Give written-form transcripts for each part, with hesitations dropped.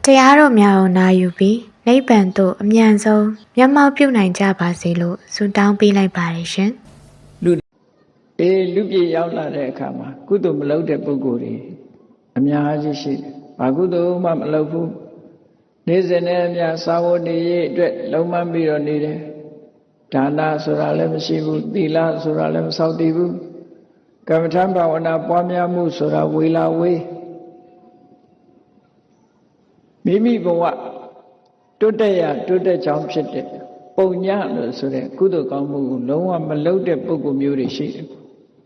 တရားတော်များကိုနာယူပြီးနိဗ္ဗာန်သို့အမြန်ဆုံးမျက်မှောက်ပြုနိုင်ကြပါစေလို့ဆုတောင်းပေးလိုက်ပါတယ်ရှင်လူပြေရောက်လာတဲ့အခါမှာကုသိုလ်မလုပ်တဲ့ပုဂ္ဂိုလ်တွေအများကြီးရှိတယ်။ဘာကုသိုလ်မှမလုပ်ဘူး။နေ့စဉ်နဲ့အမျှစာဝတ်နေရေးအတွက်လုံးမပြီးတော့နေတယ်။ဒါနဆိုတာလည်းမရှိဘူး။သီလဆိုတာလည်းမဆောက်တည်ဘူး။ကမ္မထဘာဝနာပွားများမှုဆိုတာဝေလာဝေးမိမိဘဝတိုးတက်ကြောင်းဖြစ်တဲ့ပုံညလို့ဆိုတဲ့ကုသိုလ်ကောင်းမှုကိုလုံးဝမလုပ်တဲ့ပုဂ္ဂိုလ်မျိုးတွေရှိတယ်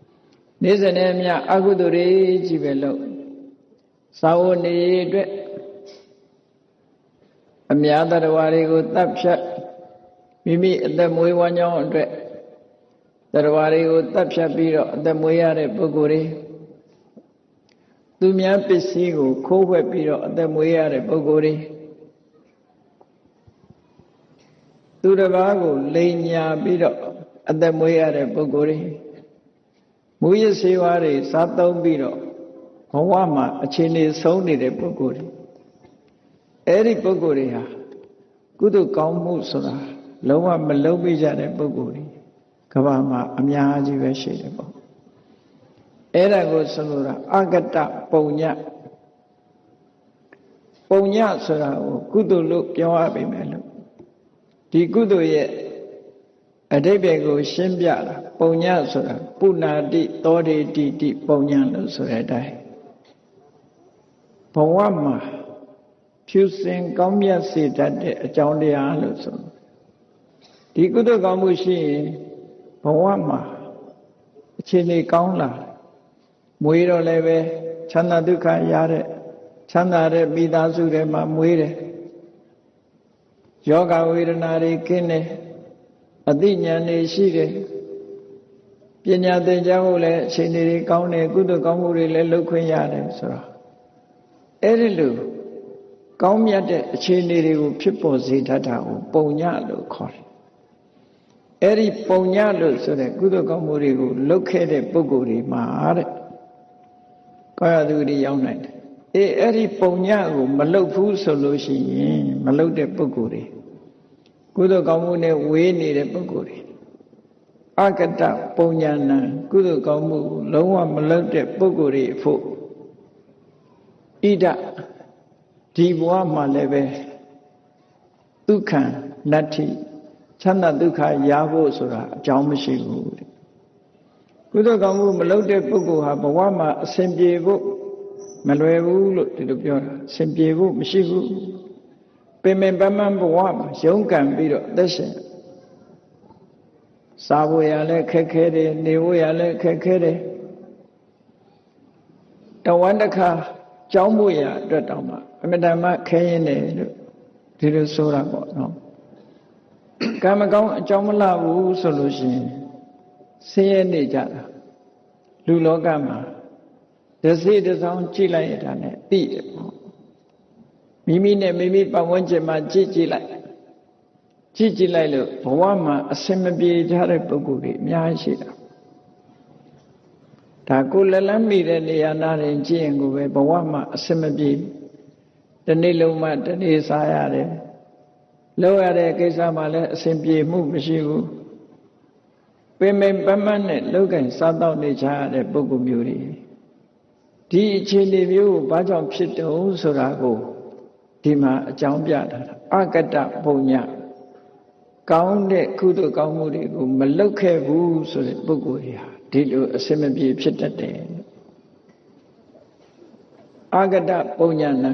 ။နေ့စဉ်နဲ့အမျှအကုသိုလ်တွေကြီးပဲလုပ်စာဝတ်နေရေးအတွက်အများတရားတွေကိုတပ်ဖြတ်မိမိအသက်မွေးဝမ်းကြောင်းအတွက်တရားတွေကိုတပ်ဖြတ်ပြီးတော့အသက်မွေးရတဲ့ပုဂ္ဂိုလ်တွေသူများပစ္စည်းကိုခိုးဝှက်ပြီးတော့အသက်မွေးရတဲ့ပုဂ္ဂိုလ်တွေသူတစ်ပါးကိုလိမ်ညာပြီးတော့အသက်မွေးရတဲ့ပုဂ္ဂိုလ်တွေမူရစေဝါတွေစားသုံးပြီးတော့ဘဝမှာအခြေအနေဆုံးနေတဲ့ပုဂ္ဂိုလ်တွေအဲ့ဒီပုဂ္ဂိုလ်တွေဟာကုသိုလ်ကောင်းမှုဆိုတာလုံးဝမလုပ်မိကြတဲ့ပုဂ္ဂိုလ်တွေကမ္ဘာမှာအများကြီးပဲရှိတယ်ပေါ့အဲ့ဒါကိုဆိုလိုတာအဂတပုံညဆိုတာကိုကုသိုလ်လို့ပြောရပေမဲ့လို့ဒီကုသိုလ်ရဲ့အဓိပ္ပာယ်ကိုရှင်းပြတာပုံညဆိုတာပုဏ္ဏတိသောတေတိတိပုံညလို့ဆိုတဲ့အတိုင်းဘဝမှာဖြူစင်ကောင်းမြတ်စေတတ်တဲ့အကြောင်းတရားလို့ဆိုဒီကုသိုလ်ကောင်းမှုရှိရင်ဘဝမှာအခြေအနေကောင်းလာမွေးတော့လည်းပဲချမ်းသာဒုက္ခရတဲ့ချမ်းသာတဲ့မိသားစုတွေမှာမွေးတယ်ယောဂဝေဒနာတွေကင်းတယ်အသိဉာဏ်တွေရှိတယ်ပညာသင်ကြားဖို့လည်းအခြေအနေတွေကောင်းတယ်ကုသိုလ်ကောင်းမှုတွေလည်းလုပ်ခွင့်ရတယ်ဆိုတော့အဲ့ဒီလိုကောင်းမြတ်တဲ့အခြေအနေတွေကိုဖြစ်ပေါ်စေတတ်တာကိုပုံညလို့ခေါ်တယ်အဲ့ဒီပုံညလို့ဆိုတဲ့ကုသိုလ်ကောင်းမှုတွေကိုလုပ်ခဲ့တဲ့ပုဂ္ဂိုလ်တွေမှာတဲ့ကောရသူတွေရောက်နိုင်တယ်အဲ့ဒီပုံညကိုမလုပ်ဘူးဆိုလို့ရှိရင်မလုပ်တဲ့ပုဂ္ဂိုလ်တွေကုသိုလ်ကောင်းမှုနဲ့ဝေးနေတဲ့ပုဂ္ဂိုလ်တွေအကတပုံညာဏကုသိုလ်ကောင်းမှုလုံးဝမလုပ်တဲ့ပုဂ္ဂိုလ်တွေအဖို့ဣဒဒီဘဝမှာလည်းပဲဒုက္ခနတ္ထိချမ်းသာဒုက္ခရဖို့ဆိုတာအကြောင်းမရှိဘူးတဲ့ကုသိုလ်ကောင်းမှုမလုပ်တဲ့ပုဂ္ဂိုလ်ဟာဘဝမှာအစဉ်ပြေဖို့မလွယ်ဘူးလို့ဒီလိုပြောတာအစဉ်ပြေဖို့မရှိဘူးပင်ပန်းဘဝမှာရုန်းကန်ပြီးတော့အသက်ရှင်စားဖို့ရလည်းခက်ခဲတယ်နေဖို့ရလည်းခက်ခဲတယ်တဝမ်းတစ်ခါကြောင်းဖို့ရအတွက်တောင်မှအမြဲတမ်းခဲရင်တယ်လို့ဒီလိုဆိုတာပေါ့နော်ကံမကောင်းအကြောင်းမလှဘူးဆိုလို့ရှိရင်ဆင်းရဲနေကြတာလူလောကမှာတစ်စိတစ်စောင်းကြည့်လိုက်ရတာနဲ့သိတယ်ပေါ့မိမိနဲ့မိမိပတ်ဝန်းကျင်မှာကြည့်လိုက်လို့ဘဝမှာအစင်မပြေကြတဲ့ပုဂ္ဂိုလ်တွေအများကြီးရှိတာဒါကိုလက်လန်းမိတဲ့နေရာနာရင်ကြည့်ရင်ကိုပဲဘဝမှာအစင်မပြေတနေ့လုံးမှတနေ့စားရတယ်လုပ်ရတဲ့ကိစ္စမှာလည်းအစင်ပြေမှုမရှိဘူးပင်ပန်းနဲ့လုပ်ကင်စားတော့နေကြရတဲ့ပုဂ္ဂိုလ်မျိုးတွေဒီအခြေအနေမျိုးကိုဘာကြောင့်ဖြစ်တုံးဆိုတာကိုဒီမှာအကြောင်းပြတာအကတပုံညကောင်းတဲ့ကုသိုလ်ကောင်းမှုတွေကိုမလုပ်ခဲ့ဘူးဆိုတဲ့ပုဂ္ဂိုလ်တွေဟာဒီလိုအစင်မပြေဖြစ်တတ်တယ်အကတပုံညနာ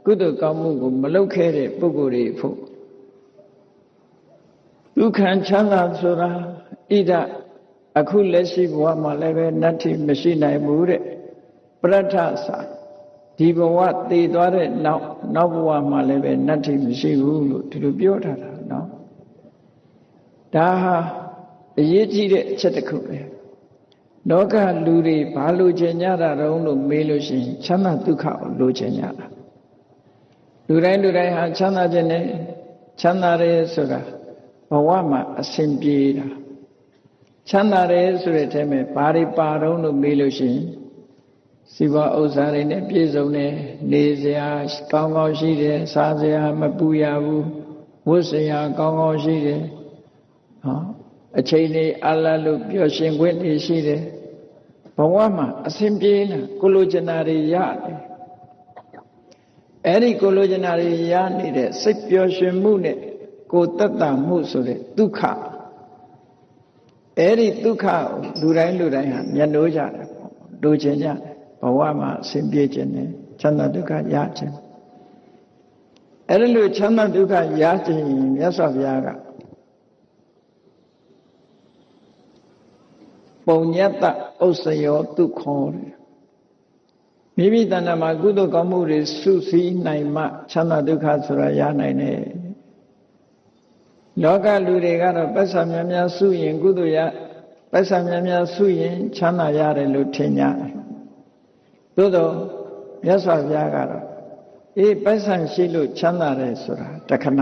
ကုသိုလ်ကောင်းမှုကိုမလုပ်ခဲ့တဲ့ပုဂ္ဂိုလ်တွေဖို့ဒုက္ခချမ်းသာဆိုတာဣဒအခုလက်ရှိဘဝမှာလည်းပဲနတ္ထိမရှိနိုင်ဘူးတဲ့ပရတ္ထစာဒီဘဝတည်သွားတဲ့နောက်ဘဝမှာလည်းပဲနတ္ထိမရှိဘူးလို့ဒီလိုပြောထားတာနော်ဒါဟာအရေးကြီးတဲ့အချက်တစ်ခုပဲလောကလူတွေဘာလိုချင်ကြတာတုံးလို့မေးလို့ရှိရင်ချမ်းသာဒုက္ခကိုလိုချင်ကြတာလူတိုင်းဟာချမ်းသာခြင်းနဲ့ချမ်းသာတယ်ဆိုတာဘဝမှာအစဉ်ပြေတာချမ်းသာတယ်ဆိုတဲ့အထဲမှာဘာတွေပါတုံးလို့မေးလို့ရှိရင် စီးပွားဥစ္စာတွေနဲ့ပြည့်စုံတယ်နေစရာကောင်းကောင်းရှိတယ်စားစရာမပူရဘူးဝတ်စရာကောင်းကောင်းရှိတယ်အချိန်လေးအလားလို့ပျော်ရွှင်ခွင့်တွေရှိတယ်ဘဝမှာအစဉ်ပြေးနေကိုလိုချင်တာတွေရတယ်အဲ့ဒီကိုလိုချင်တာတွေရနေတဲ့စိတ်ပျော်ရွှင်မှုနဲ့ကိုယ်သက်သာမှုဆိုတဲ့ဒုက္ခအဲ့ဒီဒုက္ခကိုလူတိုင်းဟာမျက်နှိုးကြတယ်လိုချင်ကြတယ်ဘဝမှာအစဉ်ပြေးခြင်းနဲ့ချမ်းသာဒုက္ခရခြင်းအဲ့ဒီလိုချမ်းသာဒုက္ခရခြင်းမြတ်စွာဘုရားကပုံညတ္တဥစ္စယောဒုက္ခောတဲ့မိမိတဏ္ဍာမှာကုသိုလ်ကောင်းမှုတွေစုစည်းနိုင်မှချမ်းသာဒုက္ခဆိုတာရနိုင်တယ်လောကလူတွေကတော့ပတ်စံများများစုရင်ကုသိုလ်ရပတ်စံများများစုရင်ချမ်းသာရတယ်လို့ထင်ကြတယ်သို့တော့မြတ်စွာဘုရားကတော့ပတ်စံရှိလို့ချမ်းသာတယ်ဆိုတာတခဏ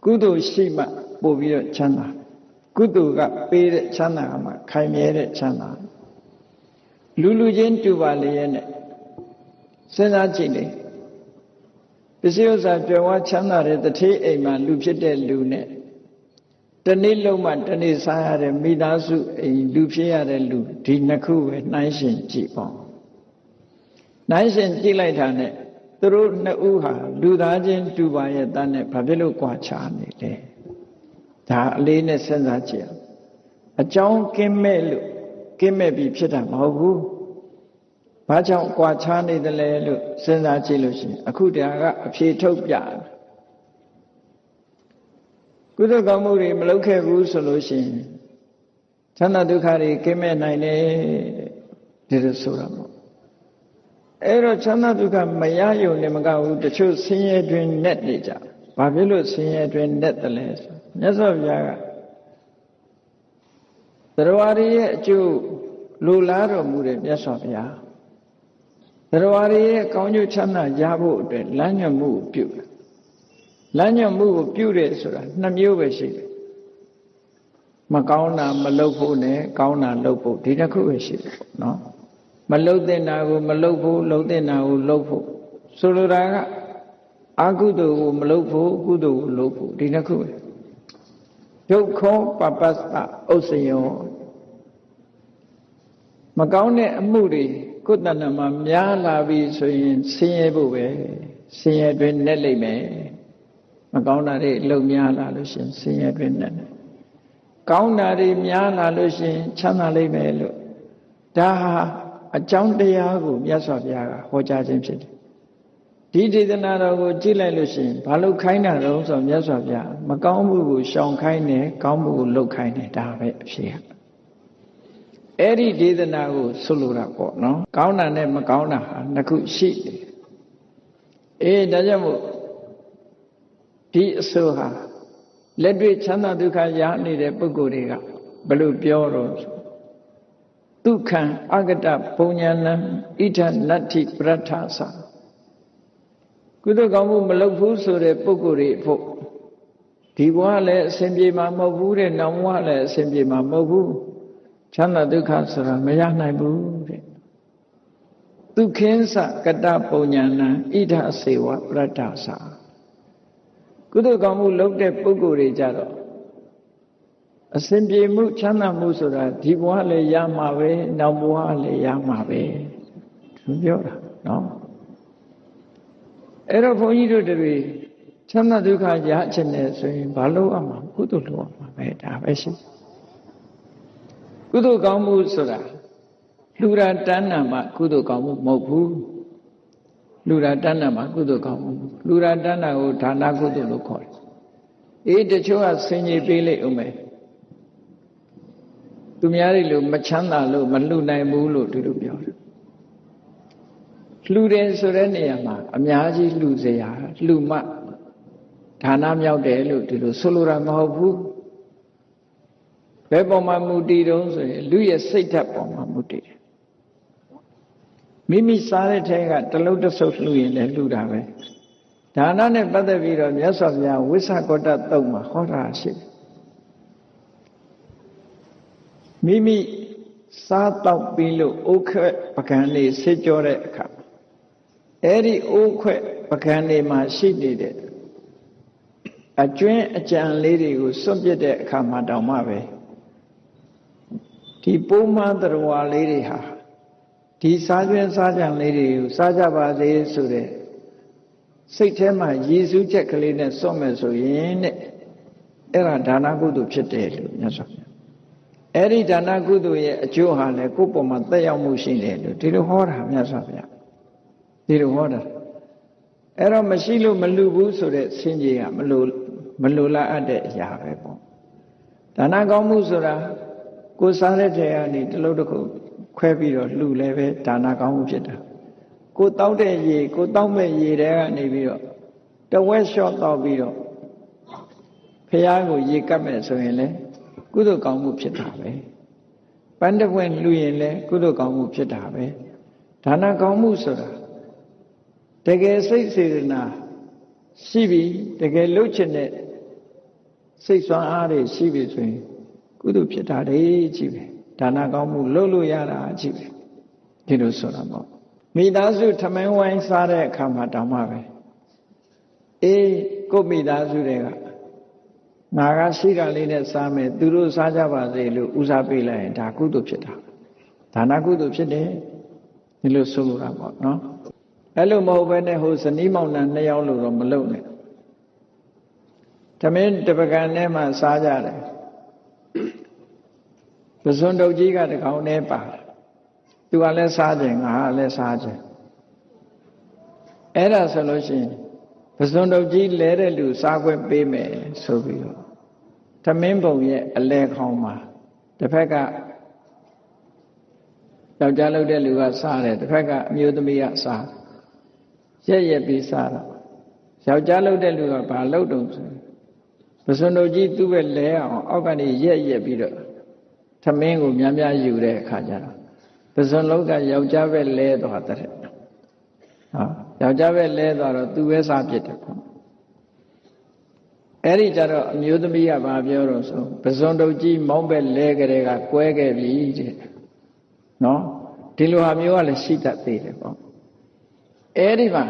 ကုသိုလ်ရှိမှပို့ပြီးတော့ချမ်းသာကုသိုလ်ကပေးတဲ့ချမ်းသာမှခိုင်မြဲတဲ့ချမ်းသာလူချင်းတူပါလေရဲ့နဲ့စဉ်းစားကြည့်လေပစ္စည်းဥစ္စာကြွယ်ဝချမ်းသာတဲ့တထေးအိမ်မှာလူဖြစ်တဲ့လူနဲ့တနေ့လုံးမှတနေ့စားရတဲ့မိသားစုအိမ်လူဖြစ်ရတဲ့လူဒီနှစ်ခုပဲနှိုင်းရှင်ကြည့်ပေါ့နှိုင်းရှင်ကြည့်လိုက်တာနဲ့သူတို့နှစ်ဦးဟာလူသားချင်းတူပါရဲ့တန်းနဲ့ဘာဖြစ်လို့ကြွားချနေလဲဒါအလေးနဲ့စဉ်းစားကြည့်အကြောင်းကင်းမဲ့လို့ကင်းမဲ့ပြီးဖြစ်တာမဟုတ်ဘူးဘာကြောင့်ကြွားချနေတယ်လဲလို့စဉ်းစားကြည့်လို့ရှိရင်အခုတရားကအဖြေထုတ်ပြတယ်ကုသိုလ်ကောင်းမှုတွေမလုပ်ခဲ့ဘူးဆိုလို့ရှိရင်ချမ်းသာဒုက္ခတွေကင်းမဲ့နိုင်တယ်ဒီလိုဆိုတာပေါ့အဲ့တော့ချမ်းသာဒုက္ခမရယုံနေမကဘူးတချို့ဆင်းရဲတွင်နဲ့နေကြဘာဖြစ်လို့ဆင်းရဲတွင်နဲ့တယ်လဲဆိုမြတ်စွာဘုရားကတရားရည်ရဲ့အကျိုးလိုလားတော်မူတဲ့မြတ်စွာဘုရားတရားရည်ရဲ့ကောင်းကျိုးချမ်းသာရဖို့အတွက်လမ်းညွှန်မှုကိုပြုတယ်လမ်းညွှန်မှုကိုပြုတယ်ဆိုတာနှစ်မျိုးပဲရှိတယ်မကောင်းတာမလုပ်ဖို့နဲ့ကောင်းတာလုပ်ဖို့ဒီတစ်ခုပဲရှိတယ်ပေါ့နော်မလုပ်တဲ့နာကိုမလုပ်ဖို့လုပ်တဲ့နာကိုလုပ်ဖို့ဆိုလိုတာကအကုသိုလ်ကိုမလုပ်ဖို့ကုသိုလ်ကိုလုပ်ဖို့ဒီနှစ်ခုပဲဒုက္ခောပပစ္စဥစ္စယောမကောင်းတဲ့အမှုတွေကိုယ်တဏ္ဍာမှာများလာပြီဆိုရင်ဆင်းရဲဖို့ပဲဆင်းရဲတွင်နဲ့လိမ့်မယ်မကောင်းတာတွေလုံများလာလို့ရှင်ဆင်းရဲတွင်နဲ့ကောင်းတာတွေများလာလို့ရှင်ချမ်းသာလိမ့်မယ်လို့ဒါဟာအကြောင်းတရားကိုမြတ်စွာဘုရားကဟောကြားခြင်းဖြစ်တယ်ဒီဒေသနာတော်ကိုကြည့်လိုက်လို့ရှိရင်ဘာလို့ခိုင်းတာတော့ဆိုမြတ်စွာဘုရားမကောင်းမှုကိုရှောင်ခိုင်းတယ်ကောင်းမှုကိုလုပ်ခိုင်းတယ်ဒါပဲအဖြစ်အဲ့ဒီဒေသနာကိုဆိုလိုတာပေါ့နော်ကောင်းတာနဲ့မကောင်းတာဟာနှစ်ခုရှိတယ်ဒါကြောင့်မို့ဒီအဆိုဟာလက်တွေ့ချမ်းသာဒုက္ခရနေတဲ့ပုဂ္ဂိုလ်တွေကဘယ်လိုပြောတော့ဒုက္ခံအဂတပုံညာနံဣဋ္ဌနတ္ထိပရထသကုသိုလ်ကောင်းမှုမလုပ်ဘူးဆိုတဲ့ပုဂ္ဂိုလ်တွေဖို့ဒီဘဝလည်းအစဉ်ပြေမှာမဟုတ်ဘူးတဲ့နောက်ဘဝလည်းအစဉ်ပြေမှာမဟုတ်ဘူးချမ်းသာဒုက္ခဆိုတာမရနိုင်ဘူးတဲ့ဒုက္ခင်းစကတပုံညာနံဣဋ္ဌစေဝပရထသကုသိုလ်ကောင်းမှုလုပ်တဲ့ပုဂ္ဂိုလ်တွေကြတော့အစဉ်ပြေမှုချမ်းသာမှုဆိုတာဒီဘဝလည်းရမှာပဲနောက်ဘဝလည်းရမှာပဲသူပြောတာနော်အဲ့တော့ဘုန်းကြီးတို့တွေချမ်းသာဒုက္ခရချင်တယ်ဆိုရင်ဘာလို့အမှာကုသိုလ်လုပ်ရမှာပဲဒါပဲရှိကုသိုလ်ကောင်းမှုဆိုတာလူရာတဏ္ဍာမှာကုသိုလ်ကောင်းမှုမဟုတ်ဘူးလူရာတဏ္ဍာမှာကုသိုလ်ကောင်းမှုလူရာတဏ္ဍာကိုဒါနကုသိုလ်လို့ခေါ်တယ်တချို့ကဆင်ញေပေးလိုက်အောင်မယ်သူများတွေလို့မချမ်းသာလို့မလှူနိုင်ဘူးလို့သူတို့ပြောတယ်လှူတယ်ဆိုတဲ့နေရာမှာအများကြီးလှူเสียလှူမှဒါနမြောက်တယ်လို့ဒီလိုဆိုလိုတာမဟုတ်ဘူးဘယ်ပေါ်မှာမူတည်တုံးဆိုရင်လူရဲ့စိတ်ဓာတ်ပေါ်မှာမူတည်တယ်မိမိစားတဲ့ထဲကတလုံးတစ်ဆုပ်လှူရင်လည်းလှူတာပဲဒါနနဲ့ပတ်သက်ပြီးတော့မြတ်စွာဘုရားဝိသကောတသုတ်မှာဟောတာရှိတယ်မိမိ စားတော့ပြီးလို့အိုးခွက်ပကံတွေဆေးကြောတဲ့အခါအဲ့ဒီအိုးခွက်ပကံတွေမှာရှိနေတဲ့အကျွင်းအကြံလေးတွေကိုစွန့်ပစ်တဲ့အခါမှာတောင်မှပဲဒီပုံမှန်တော်ဝါလေးတွေဟာဒီစားကျွင်းစားကြံလေးတွေကိုစားကြပါစေဆိုတဲ့စိတ်ထဲမှာရည်စူးချက်ကလေးနဲ့စွန့်မယ်ဆိုရင်တဲ့အဲ့ဒါဒါနကုသိုလ်ဖြစ်တယ်လို့မြတ်စွာဘုရားအဲ့ဒီဒါနကုသိုလ်ရဲ့အကျိုးဟာလည်းကိုယ့်ပေါ်မှာသက်ရောက်မှုရှိတယ်လို့ဒီလိုဟောတာမြတ်စွာဘုရားဒီလိုဟောတာအဲ့တော့မရှိလို့မလူဘူးဆိုတဲ့ဆင်းရဲကမလိုလားအပ်တဲ့အရာပဲပေါ့ဒါနကောင်းမှုဆိုတာကိုယ်စားတဲ့ထဲကနေတလုံးတစ်ခုခွဲပြီးတော့လှူလဲပဲဒါနကောင်းမှုဖြစ်တာကိုတောက်တဲ့ရေကိုတောက်မဲ့ရေတဲကနေပြီးတော့တဝက်လျှော့တောက်ပြီးတော့ဖះကိုရေကပ်မဲ့ဆိုရင်လေကုသိုလ်ကောင်းမှုဖြစ်တာပဲပန်းတစ်ပွင့်လှူရင်လေကုသိုလ်ကောင်းမှုဖြစ်တာပဲဒါနကောင်းမှုဆိုတာတကယ်စိတ်စေတနာရှိပြီတကယ်လုပ်ချင်တဲ့စိတ်ဆွမ်းအားတွေရှိပြီဆိုရင်ကုသိုလ်ဖြစ်တာတွေကြီးပဲဒါနကောင်းမှုလုပ်လို့ရတာကြီးပဲဒီလိုဆိုတာပေါ့မိသားစုထမင်းဝိုင်းစားတဲ့အခါမှာတောင်မှပဲအေးကိုမိသားစုတွေကငါကရှိတာလေးနဲ့စားမယ်သူတို့စားကြပါစေလို့ဦးစားပေးလိုက်ရင်ဒါကုသိုလ်ဖြစ်တာဒါနကုသိုလ်ဖြစ်တယ်ဒီလိုဆိုလိုတာပေါ့နော်အဲ့လိုမဟုတ်ဘဲနဲ့ဟိုဇနီးမောင်နှံနှစ်ယောက်လို့တော့မလုပ်နဲ့ဓမင်းတပကံထဲမှာစားကြတယ်ပဇွန်တုတ်ကြီးကတကောင်နဲ့ပါသူကလည်းစားခြင်းငါကလည်းစားခြင်းအဲ့ဒါဆိုလို့ရှိရင်ပဇွန်တုတ်ကြီးလဲတဲ့လူစားခွင့်ပေးမယ်ဆိုပြီးတော့ဓမင်းပုံရဲ့အလဲခေါင်းမှာတစ်ဖက်ကယောက်ျားလုပ်တဲ့လူကစားတယ်တစ်ဖက်ကအမျိုးသမီးကစားရက်ပြီးစားတော့ယောက်ျားလုပ်တဲ့လူကဘာလုပ်တုံးဆိုပဇွန်တုတ်ကြီးသူ့ပဲလဲအောင်အောက်ကနေရက်ပြီးတော့သမင်းကိုများများယူတဲ့အခါကျတော့ပဇွန်လုံးကယောက်ျားပဲလဲသွားတဲ့ဟာယောက်ျားပဲလဲသွားတော့သူပဲစားပြစ်တယ်ပေါ့အဲ့ဒီကျတော့အမျိုးသမီးကဘာပြောတော့ဆိုပဇွန်တုတ်ကြီးမောင်းပဲလဲကြတဲ့ကကွဲခဲ့ပြီတဲ့နော်ဒီလိုဟာမျိုးကလည်းရှိတတ်သေးတယ်ပေါ့အဲ့ဒီမှာ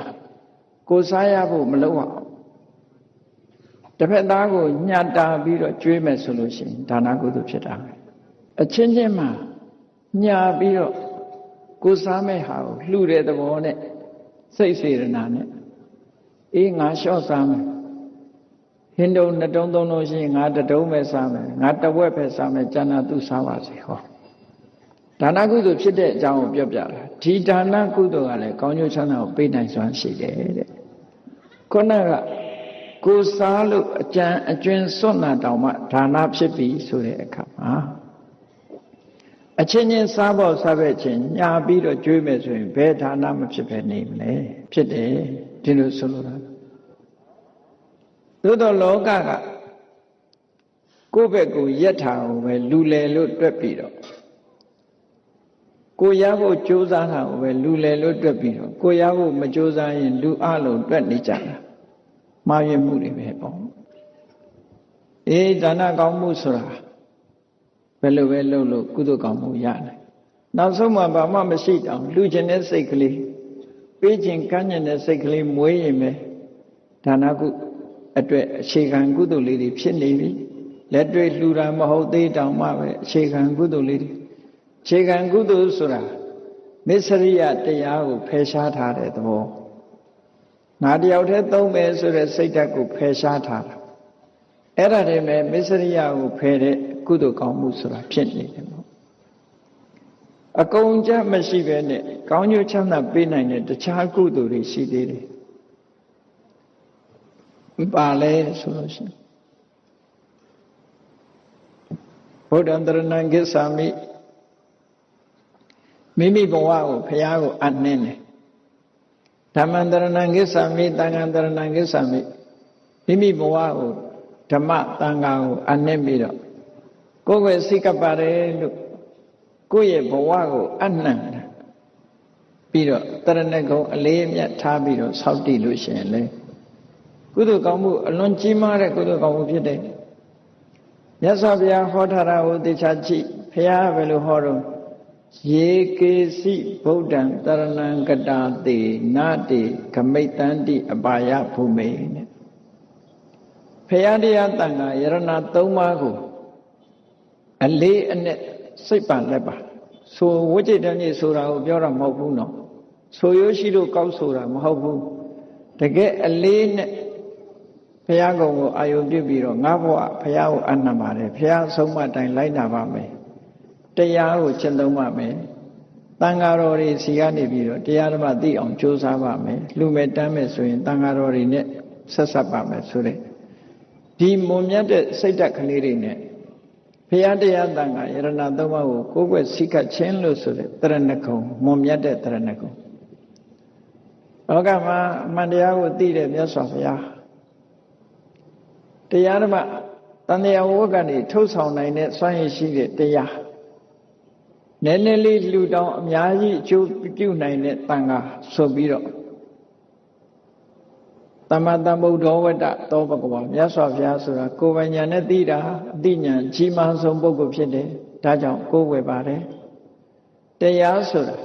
ကိုစားရဖို့မလုပ်အောင်တစ်ဖက်သားကိုညှတာပြီးတော့ကျွေးမယ်ဆိုလို့ရှိရင်ဒါနကုသိုလ်ဖြစ်တာပဲအချင်းချင်းမှာညာပြီးတော့ကိုစားမဲ့ဟာကိုလှူတဲ့သဘောနဲ့စိတ်စေတနာနဲ့အေးငါလျှော့စားမယ်ဟင်းတုံနှစ်တုံးသုံးလုံးရှိရင်ငါတစ်တုံးပဲစားမယ်ငါတစ်ဝက်ပဲစားမယ်ကျန်တာသူစားပါစေဟောဒါနကုသိုလ်ဖြစ်တဲ့အကြောင်းကိုပြောပြတာဒီဒါနကုသိုလ်ကလည်းကောင်းကျိုးချမ်းသာကိုပေးနိုင်စွမ်းရှိတယ်တဲ့ခုနကကိုစားလို့အကျံအကျွင်းစွန့်တာတောင်မှဒါနဖြစ်ပြီဆိုတဲ့အခါမှာအချင်းချင်းစားဖို့စားပဲ့ချင်းညာပြီးတော့ကျွေးမယ်ဆိုရင်ဘယ်ဒါနမဖြစ်ပဲနေမလဲဖြစ်တယ်ဒီလိုဆိုလိုတာသို့တော့လောကကကိုယ့်ဘက်ကိုရက်ထားအောင်ပဲလူလေလို့တွက်ပြီးတော့ကိုရဖို့ကြိုးစားတာကိုပဲလူလေလို့တွက်ပြီးတော့ကိုရဖို့မကြိုးစားရင်လူအလုံးတွက်နေကြတာမှားယွင်းမှုတွေပဲပေါ့အေးဒါနကောင်းမှုဆိုတာဘယ်လိုပဲလုပ်လို့ကုသိုလ်ကောင်းမှုရတယ်နောက်ဆုံးမှဘာမှမရှိတောင်လူကျင်တဲ့စိတ်ကလေးပေးခြင်းကမ်းကျင်တဲ့စိတ်ကလေးမွေးရင်ပဲဒါနကုအတွက်အခြေခံကုသိုလ်လေးတွေဖြစ်နေပြီလက်တွေ့လှူတာမဟုတ်သေးတောင်မှပဲအခြေခံကုသိုလ်လေးတွေအခြေခံကုသိုလ်ဆိုတာမစ္စရိယတရားကိုဖယ်ရှားထားတဲ့သဘောငါတယောက်တည်းသုံးမယ်ဆိုတဲ့စိတ်ဓာတ်ကိုဖယ်ရှားထားတာအဲ့ဒါတည်းမဲ့မစ္စရိယကိုဖယ်တဲ့ကုသိုလ်ကောင်းမှုဆိုတာဖြစ်နေတယ်ပေါ့အကုန်ကြမရှိပဲနဲ့ကောင်းကျိုးချမ်းသာပေးနိုင်တဲ့တခြားကုသိုလ်တွေရှိသေးတယ်ပါလဲဆိုလို့ရှိရင်ဘုဒ္ဓံတရဏံကိစ္ဆာမိမိမိဘဝကိုဘုရားကိုအနှင်းတယ်ဓမ္မံတရဏံကိစ္ဆာမိသံဃံတရဏံကိစ္ဆာမိမိမိဘဝကိုဓမ္မသံဃာကိုအနှင်းပြီးတော့ကိုယ်ပဲစိတ်ကပ်ပါတယ်လို့ကိုယ့်ရဲ့ဘဝကိုအနှံ့ပြီးတော့တရဏဂုံအလေးအမြတ်ထားပြီးတော့ဆောက်တည်လို့ရှိရင်လေကုသိုလ်ကောင်းမှုအလွန်ကြီးမားတဲ့ကုသိုလ်ကောင်းမှုဖြစ်တယ်မြတ်စွာဘုရားဟောထားတာကိုသိချကြည့်ဘုရားဘယ်လိုဟောတော့ ယေကေစီဗုဒ္ဓံတရဏံကတာတိနာတိဂမိတ်တန္တိအပါယဘုမေနဲ့ဖရာတရားတန်ခါယရဏသုံးပါးကိုအလေးအနက်စိတ်ပါလက်ပါဆိုဝိจิตတည်းဆိုတာကိုပြောတာမဟုတ်ဘူးနော်ဆိုရိုးရှိလို့ကောက်ဆိုတာမဟုတ်ဘူးတကယ်အလေးနဲ့ဘုရားကုံကိုအာယုပြုပြီးတော့ငါဘဝဘုရားကိုအနံပါတယ်ဘုရားဆုံးမတိုင်းလိုက်နာပါမယ်တရားကိုကျင့်သုံးပါမယ်တန်ဃာတော်တွေစီကနေပြီးတော့တရားဓမ္မသိအောင်ကြိုးစားပါမယ်လူမဲ့တမ်းမဲ့ဆိုရင်တန်ဃာတော်တွေနဲ့ဆက်ဆက်ပါမယ်ဆိုတဲ့ဒီမွန်မြတ်တဲ့စိတ်ဓာတ်ကလေးတွေနဲ့ဘုရားတရားတန်ခါယရဏသုံးပါးကိုကိုယ်ွယ်စိကချင်းလို့ဆိုတဲ့တရဏဂုံမွန်မြတ်တဲ့တရဏဂုံလောကမှာအမှန်တရားကိုသိတဲ့မြတ်စွာဘုရားတရားဓမ္မတန်တရားဝတ်ကနေထုတ်ဆောင်နိုင်တဲ့စွမ်းရည်ရှိတဲ့တရားနည်းနည်းလေးလှူတောင်းအများကြီးအကျိုးပြုနိုင်တဲ့တန်ခါဆိုပြီးတော့သမတမုဒ္ဒောဝတ္တသောဘဂဝါမြတ်စွာဘုရားဆိုတာကိုယ်ပိုင်ဉာဏ်နဲ့သိတာအသိဉာဏ်ကြီးမားဆုံးပုဂ္ဂိုလ်ဖြစ်တယ်ဒါကြောင့်ကိုယ်ဝယ်ပါတယ်တရားဆိုတာ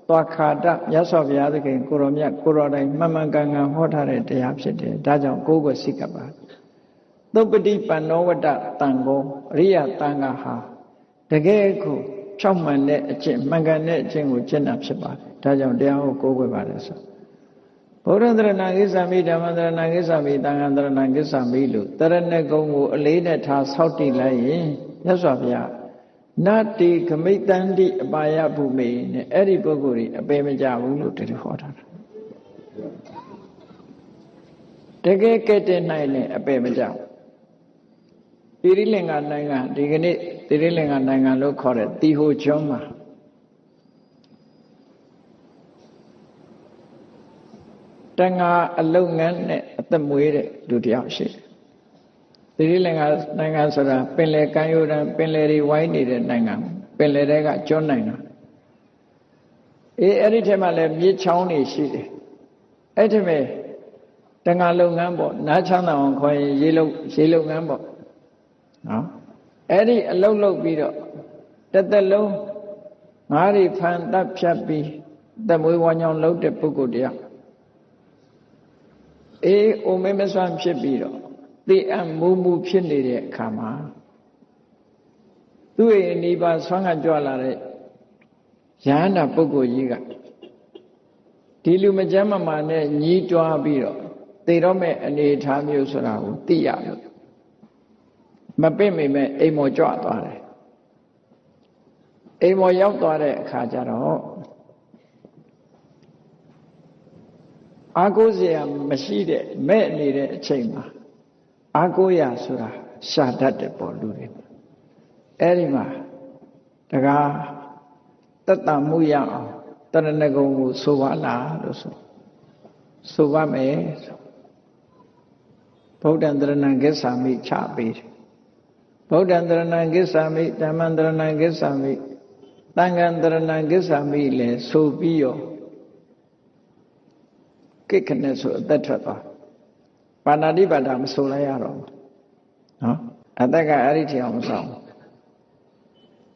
သွားခါတမြတ်စွာဘုရားသခင်ကိုရောမြတ်ကိုရောတိုင်းမှန်မှန်ကန်ကန်ဟောထားတဲ့တရားဖြစ်တယ်ဒါကြောင့်ကိုယ်ကိုစိတ်ကပ်ပါသုပ္ပတိပန္နောဝတ္တတန်ကိုအရိယတန်ခါဟာတကယ်ကိုဖြောင့်မှန်တဲ့အကျင့်မှန်ကန်တဲ့အကျင့်ကိုကျင့်တာဖြစ်ပါတယ်ဒါကြောင့်တရားကိုကိုယ်ဝယ်ပါတယ်ဆိုဘုရားတရဏဂိစ္ဆာမိဓမ္မတရဏဂိစ္ဆာမိသံဃာတရဏဂိစ္ဆာမိလို့တရဏဂုံကိုအလေးနဲ့ထားဆောက်တည်လိုက်ရင်မြတ်စွာဘုရားနတ္တိဂမိတ်တန္တိအပါယဘုမေနဲ့အဲ့ဒီပုဂ္ဂိုလ်ကြီးအပေမကြဘူးလို့တတိဟောထားတာတကယ်ကဲ့တဲ့နိုင်နဲ့အပေမကြဘူးတိရိလင်္ကာနိုင်ငံဒီကနေ့တိရိလင်္ကာနိုင်ငံလို့ခေါ်တဲ့တီဟိုကျွန်းမှာတန်ဃာအလုပ်ငန်းနဲ့အသက်မွေးတဲ့လူတယောက်ရှိတယ်။သီရိလင်္ကာနိုင်ငံဆိုတာပင်လယ်ကမ်းရိုးတန်းပင်လယ်တွေဝိုင်းနေတဲ့နိုင်ငံပင်လယ်တွေကကျွန်းနိုင်ငံအဲ့ဒီထဲမှာလည်းမြစ်ချောင်းတွေရှိတယ်။အဲ့ဒီမဲ့တန်ဃာလုပ်ငန်းပေါ့နားချမ်းသာအောင်ခေါ်ရင်ရေလုပ်ငန်းပေါ့နော်အဲ့ဒီအလုပ်လုပ်ပြီးတော့တစ်သက်လုံးငါးတွေဖန်တပ်ဖြတ်ပြီးသက်မွေးဝမ်းကြောင်းလုပ်တဲ့ပုဂ္ဂိုလ်တရားအိုမဲမစွမ်းဖြစ်ပြီးတော့သိအပ်မူမူဖြစ်နေတဲ့အခါမှာသူ့ရဲ့နိဗ္ဗာန်ဆွမ်းကကြွလာတဲ့ယဟန္တာပုဂ္ဂိုလ်ကြီးကဒီလူမကျမ်းမာနဲ့ညီးတွားပြီးတော့သိတော့မဲ့အနေအထားမျိုးဆိုတာကိုသိရလို့မပင့်မိမဲ့အိမ်မော်ကြွသွားတယ်အိမ်မော်ရောက်သွားတဲ့အခါကျတော့အာကိုးစရာမရှိတဲ့မဲ့နေတဲ့အချိန်မှာအာကိုးရဆိုတာရှာတတ်တယ်ပေါ့လူတွေအဲ့ဒီမှာတကားတတ်တမှုရအောင်တရဏဂုံကိုဆိုပါလားလို့ဆိုပါမယ်ဗုဒ္ဓံတရဏံဂစ္ဆာမိချပေးတယ်ဗုဒ္ဓံတရဏံဂစ္ဆာမိဓမ္မံတရဏံဂစ္ဆာမိသံဃံတရဏံဂစ္ဆာမိလဲဆိုပြီးရောကိက္ခနဲ့ဆိုအသက်ထွက်သွားပါဏာတိပါဒမဆိုလိုက်ရတော့ဘူးနော်အသက်ကအဲ့ဒီထင်အောင်မဆောင်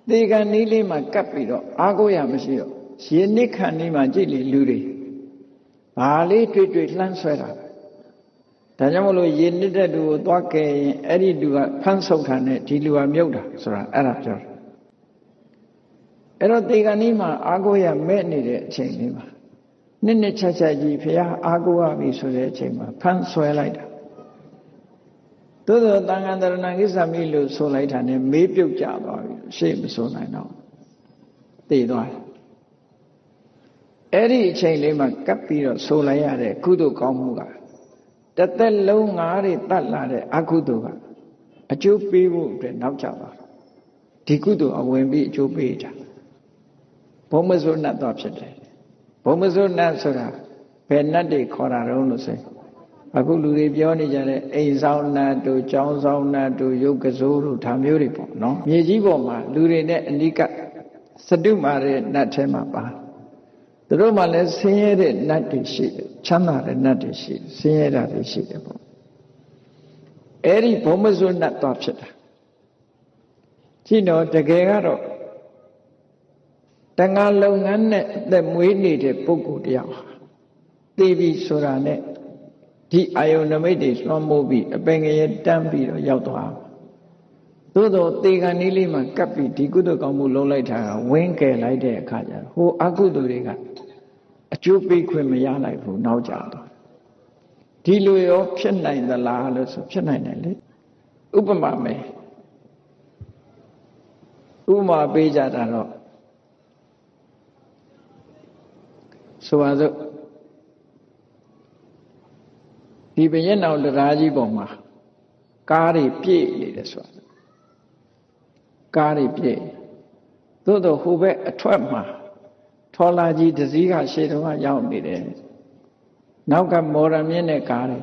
သေကံနီးလေးမှာကပ်ပြီးတော့အာကိုရမရှိတော့ရေနစ်ခန်နီးမှာကြည့်လေလူတွေဘာလေးတွေ့လှမ်းဆွဲတာဒါကြောင့်မလို့ရေနစ်တဲ့လူကိုသွားကဲရင်အဲ့ဒီလူကဖမ်းဆုပ်တာနဲ့ဒီလူကမြုပ်တာဆိုတာအဲ့ဒါပြောတယ်အဲ့တော့သေကံနီးမှာအာကိုရမဲ့နေတဲ့အချိန်လေးမှာနှစ်ချက်ကြီးဖះအာကိုရပြီဆိုတဲ့အချိန်မှာဖမ်းဆွဲလိုက်တာသို့သောသံဃာတရဏဂိစ္ဆာမိလို့ဆိုလိုက်တာနဲ့မေးပြုတ်ကြသွားပြီရှေ့မဆိုနိုင်တော့သိသွားတယ်အဲ့ဒီအချိန်လေးမှာကပ်ပြီးတော့ဆိုလိုက်ရတဲ့ကုသိုလ်ကောင်းမှုကတစ်သက်လုံးငါးတွေတတ်လာတဲ့အကုသိုလ်ကအကျိုးပေးဖို့အတွက်နောက်ကျသွားဒီကုသိုလ်အဝင်ပြီးအကျိုးပေးတာဘုံမစိုးနတ်တော့ဖြစ်တယ်ဘုံမစိုးနတ်ဆိုတာဘယ်နတ်တွေခေါ်တာတုံးလို့ဆိုအခုလူတွေပြောနေကြတဲ့အိမ်ဆောင်နတ်တို့ကျောင်းဆောင်နတ်တို့ယုတ်ကစိုးတို့ဒါမျိုးတွေပေါ့နော်မြေကြီးပေါ်မှာလူတွေနဲ့အနိကစတုမာတဲ့နတ်ထဲမှာပါသူတို့မှလည်းဆင်းရဲတဲ့နတ်တွေရှိတယ်ချမ်းသာတဲ့နတ်တွေရှိတယ်ဆင်းရဲတာတွေရှိတယ်ပေါ့အဲ့ဒီဘုံမစိုးနတ်တော့ဖြစ်တာကြည့်တော့တကယ်ကတော့ တန်ခါလုပ်ငန်းနဲ့အသက်မွေးနေတဲ့ပုဂ္ဂိုလ်တယောက်သိပြီဆိုတာနဲ့ဒီအာယုန်နမိတ်တွေလွှမ်းမိုးပြီးအပင်ငရဲတန်းပြီးတော့ရောက်သွားသို့တော့သေကံနည်းလေးမှာကပ်ပြီးဒီကုသိုလ်ကောင်းမှုလုပ်လိုက်တာကဝင်းကယ်လိုက်တဲ့အခါကျတော့ဟိုအကုသိုလ်တွေကအကျိုးပေးခွင့်မရနိုင်ဘူးနောက်ကျတော့ဒီလိုရောဖြစ်နိုင်သလားလို့ဆိုဖြစ်နိုင်တယ်လေဥပမာမယ်ဥပမာပေးကြတာတော့ဆိုပါစို့ဒီဘရင်တော်တရားကြီးပေါ်မှာကားတွေပြည့်နေတယ်ဆိုတာကားတွေပြည့်သို့တော့ဟိုဘက်အထွက်မှာထော်လာကြီးတစည်းကရှေ့တုန်းကရောက်နေတယ်နောက်ကမော်ရမြင့်တဲ့ကားတွေ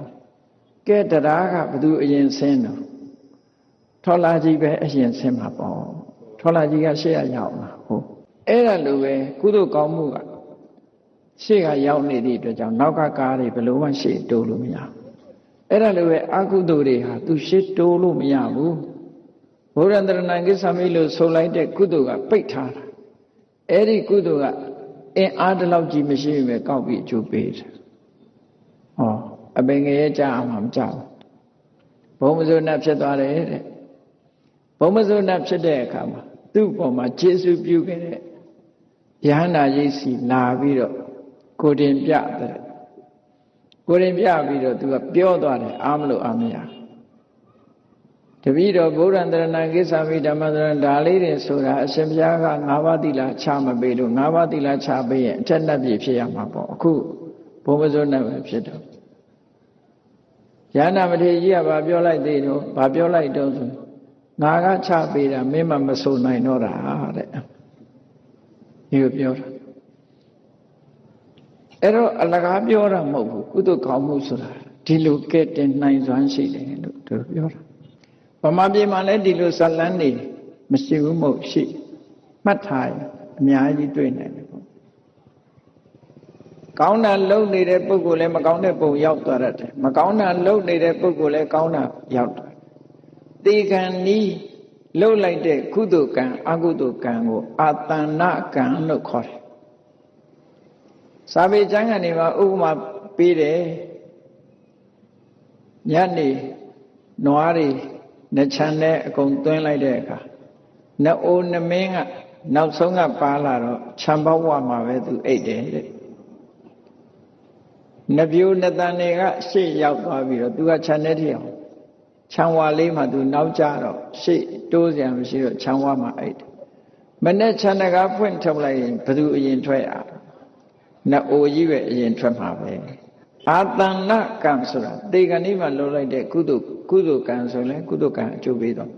ကဲတရားကဘသူအရင်ဆင်းတော့ထော်လာကြီးပဲအရင်ဆင်းမှာပေါ့ထော်လာကြီးကရှေ့ကရောက်မှာဟုတ်အဲ့ဒါလိုပဲကုသိုလ်ကောင်းမှုကရှေ့ကရောက်နေသည့်အတွက်ကြောင့်နောက်ကကားတွေဘယ်လိုမှရှေ့တိုးလို့မရဘူးအဲ့ဒါလိုပဲအကုသိုလ်တွေဟာသူရှေ့တိုးလို့မရဘူးဘုရားတရဏံကိစ္စမိလို့ဆိုလိုက်တဲ့ကုသိုလ်ကပိတ်ထားတာအဲ့ဒီကုသိုလ်ကအင်အားတလောက်ကြီးမရှိပဲကောက်ပြီးအကျိုးပေးတယ်ဟောအပင်ငရဲကြအောင်မကြောက်ဘုံမဇုဏဖြစ်သွားတယ်တဲ့ဘုံမဇုဏဖြစ်တဲ့အခါမှာသူ့ပေါ်မှာကျေစုပြုခဲ့တဲ့ယဟန္တာကြီးစီလာပြီးတော့ကိုတင်ပြတဲ့ကိုတင်ပြပြီးတော့သူကပြောသွားတယ်အားမလို့အားမရတပည့်တော်ဗုဒ္ဓံတရဏံကိစ္ဆာမိဓမ္မတရဏဒါလေးတွေဆိုတာအရှင်ဘုရားက၅ပါးသီလချမပေးလို့၅ပါးသီလချပေးရင်အထက်နှက်ပြည့်ဖြစ်ရမှာပေါ့အခုဘုံမစိုးနဲ့ပဲဖြစ်တော့ယန္တာမထေရကြီးကဘာပြောလိုက်သေးတော့ဘာပြောလိုက်တော့ဆိုငါကချပေးတာမင်းမမဆိုနိုင်တော့တာတဲ့ဒီလိုပြောတာအဲ့တော့အလကားပြောတာမဟုတ်ဘူးကုသိုလ်ကောင်းမှုဆိုတာဒီလိုကဲ့တင်နိုင်စွမ်းရှိတယ်လို့သူပြောတာဗမာပြည်မှာလည်းဒီလိုဇလန်းနေမရှိဘူးမဟုတ်ရှိမှတ်ထားရင်အများကြီးတွေ့နိုင်တယ်ပေါ့ကောင်းတာလုပ်နေတဲ့ပုဂ္ဂိုလ်လည်းမကောင်းတဲ့ပုံရောက်သွားတယ်မကောင်းတာလုပ်နေတဲ့ပုဂ္ဂိုလ်လည်းကောင်းတာရောက်သွားသေကံနီးလှုပ်လိုက်တဲ့ကုသိုလ်ကံအကုသိုလ်ကံကိုအာတဏ္ဏကံလို့ခေါ်တယ်စာပေကျမ်းကနေမှာဥပမာပေးတယ်ညနေနွားတွေနှချမ်းနဲ့အကုန်သွင်းလိုက်တဲ့အခါနအိုးနမင်းကနောက်ဆုံးကပါလာတော့ခြံပေါက်ဝမှာပဲသူအိတ်တယ်တဲ့နပြိုနတန်တွေကရှေ့ရောက်သွားပြီးတော့သူကခြံထဲထိအောင်ခြံဝါလေးမှာသူနောက်ကျတော့ရှေ့တိုးစရာမရှိတော့ခြံဝါမှာအိတ်တယ်မနဲ့ခြံတကားဖွင့်ထုတ်လိုက်ရင်ဘသူအရင်ထွက်ရနအိုးကြီးပဲအရင်ထွက်မှာပဲအာတဏ္ဏကံဆိုတာတေကံဤမှာလှုပ်လိုက်တဲ့ကုသိုလ်ကံဆိုလဲကုသိုလ်ကံအကျိုးပေးတော့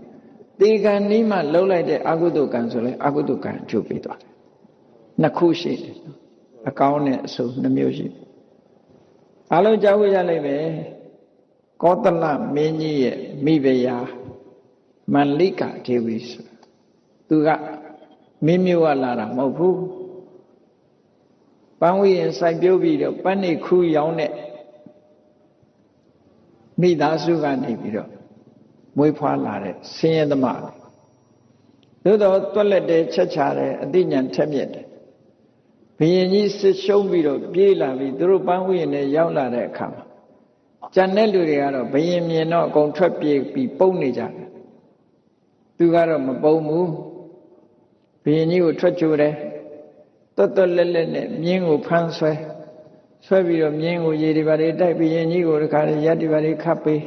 တေကံဤမှာလှုပ်လိုက်တဲ့အကုသိုလ်ကံဆိုလဲအကုသိုလ်ကံအကျိုးပေးသွားတယ်နှစ်ခုရှိတယ်အကောင်းနဲ့အဆိုးနှစ်မျိုးရှိတယ်အားလုံးကြားဖို့ရလိမ့်မယ်ကောသလမင်းကြီးရဲ့မိဖုရားမန္လိကဒေဝီဆိုသူကမင်းမျိုးကလာတာမဟုတ်ဘူးပန်းဝီရင်စိုက်ပြုတ်ပြီးတော့ပန်းနေခူးရောင်းတဲ့မိသားစုကနေပြီးတော့မွေးဖွားလာတဲ့ဆင်းရဲသမားသို့တော့တွက်လက်တဲ့ချက်ချတဲ့အသိဉာဏ်ထက်မြက်တယ်ဘုရင်ကြီးစစ်ရှုံးပြီးတော့ပြေးလာပြီးသူတို့ပန်းဝီရင်နဲ့ရောက်လာတဲ့အခါမှာကျန်တဲ့လူတွေကတော့ဘုရင်မြင်တော့အကုန်ထွက်ပြေးပြီးပုန်းနေကြတယ်သူကတော့မပုန်းဘူးဘုရင်ကြီးကိုထွက်ကြိုတယ်တွတ်လက်လက်နဲ့မြင်းကိုဖမ်းဆွဲပြီးတော့မြင်းကိုရေဒီပါတွေတိုက်ပြီးရင်ကြီးကိုတခါရက်ဒီပါတွေခတ်ပေး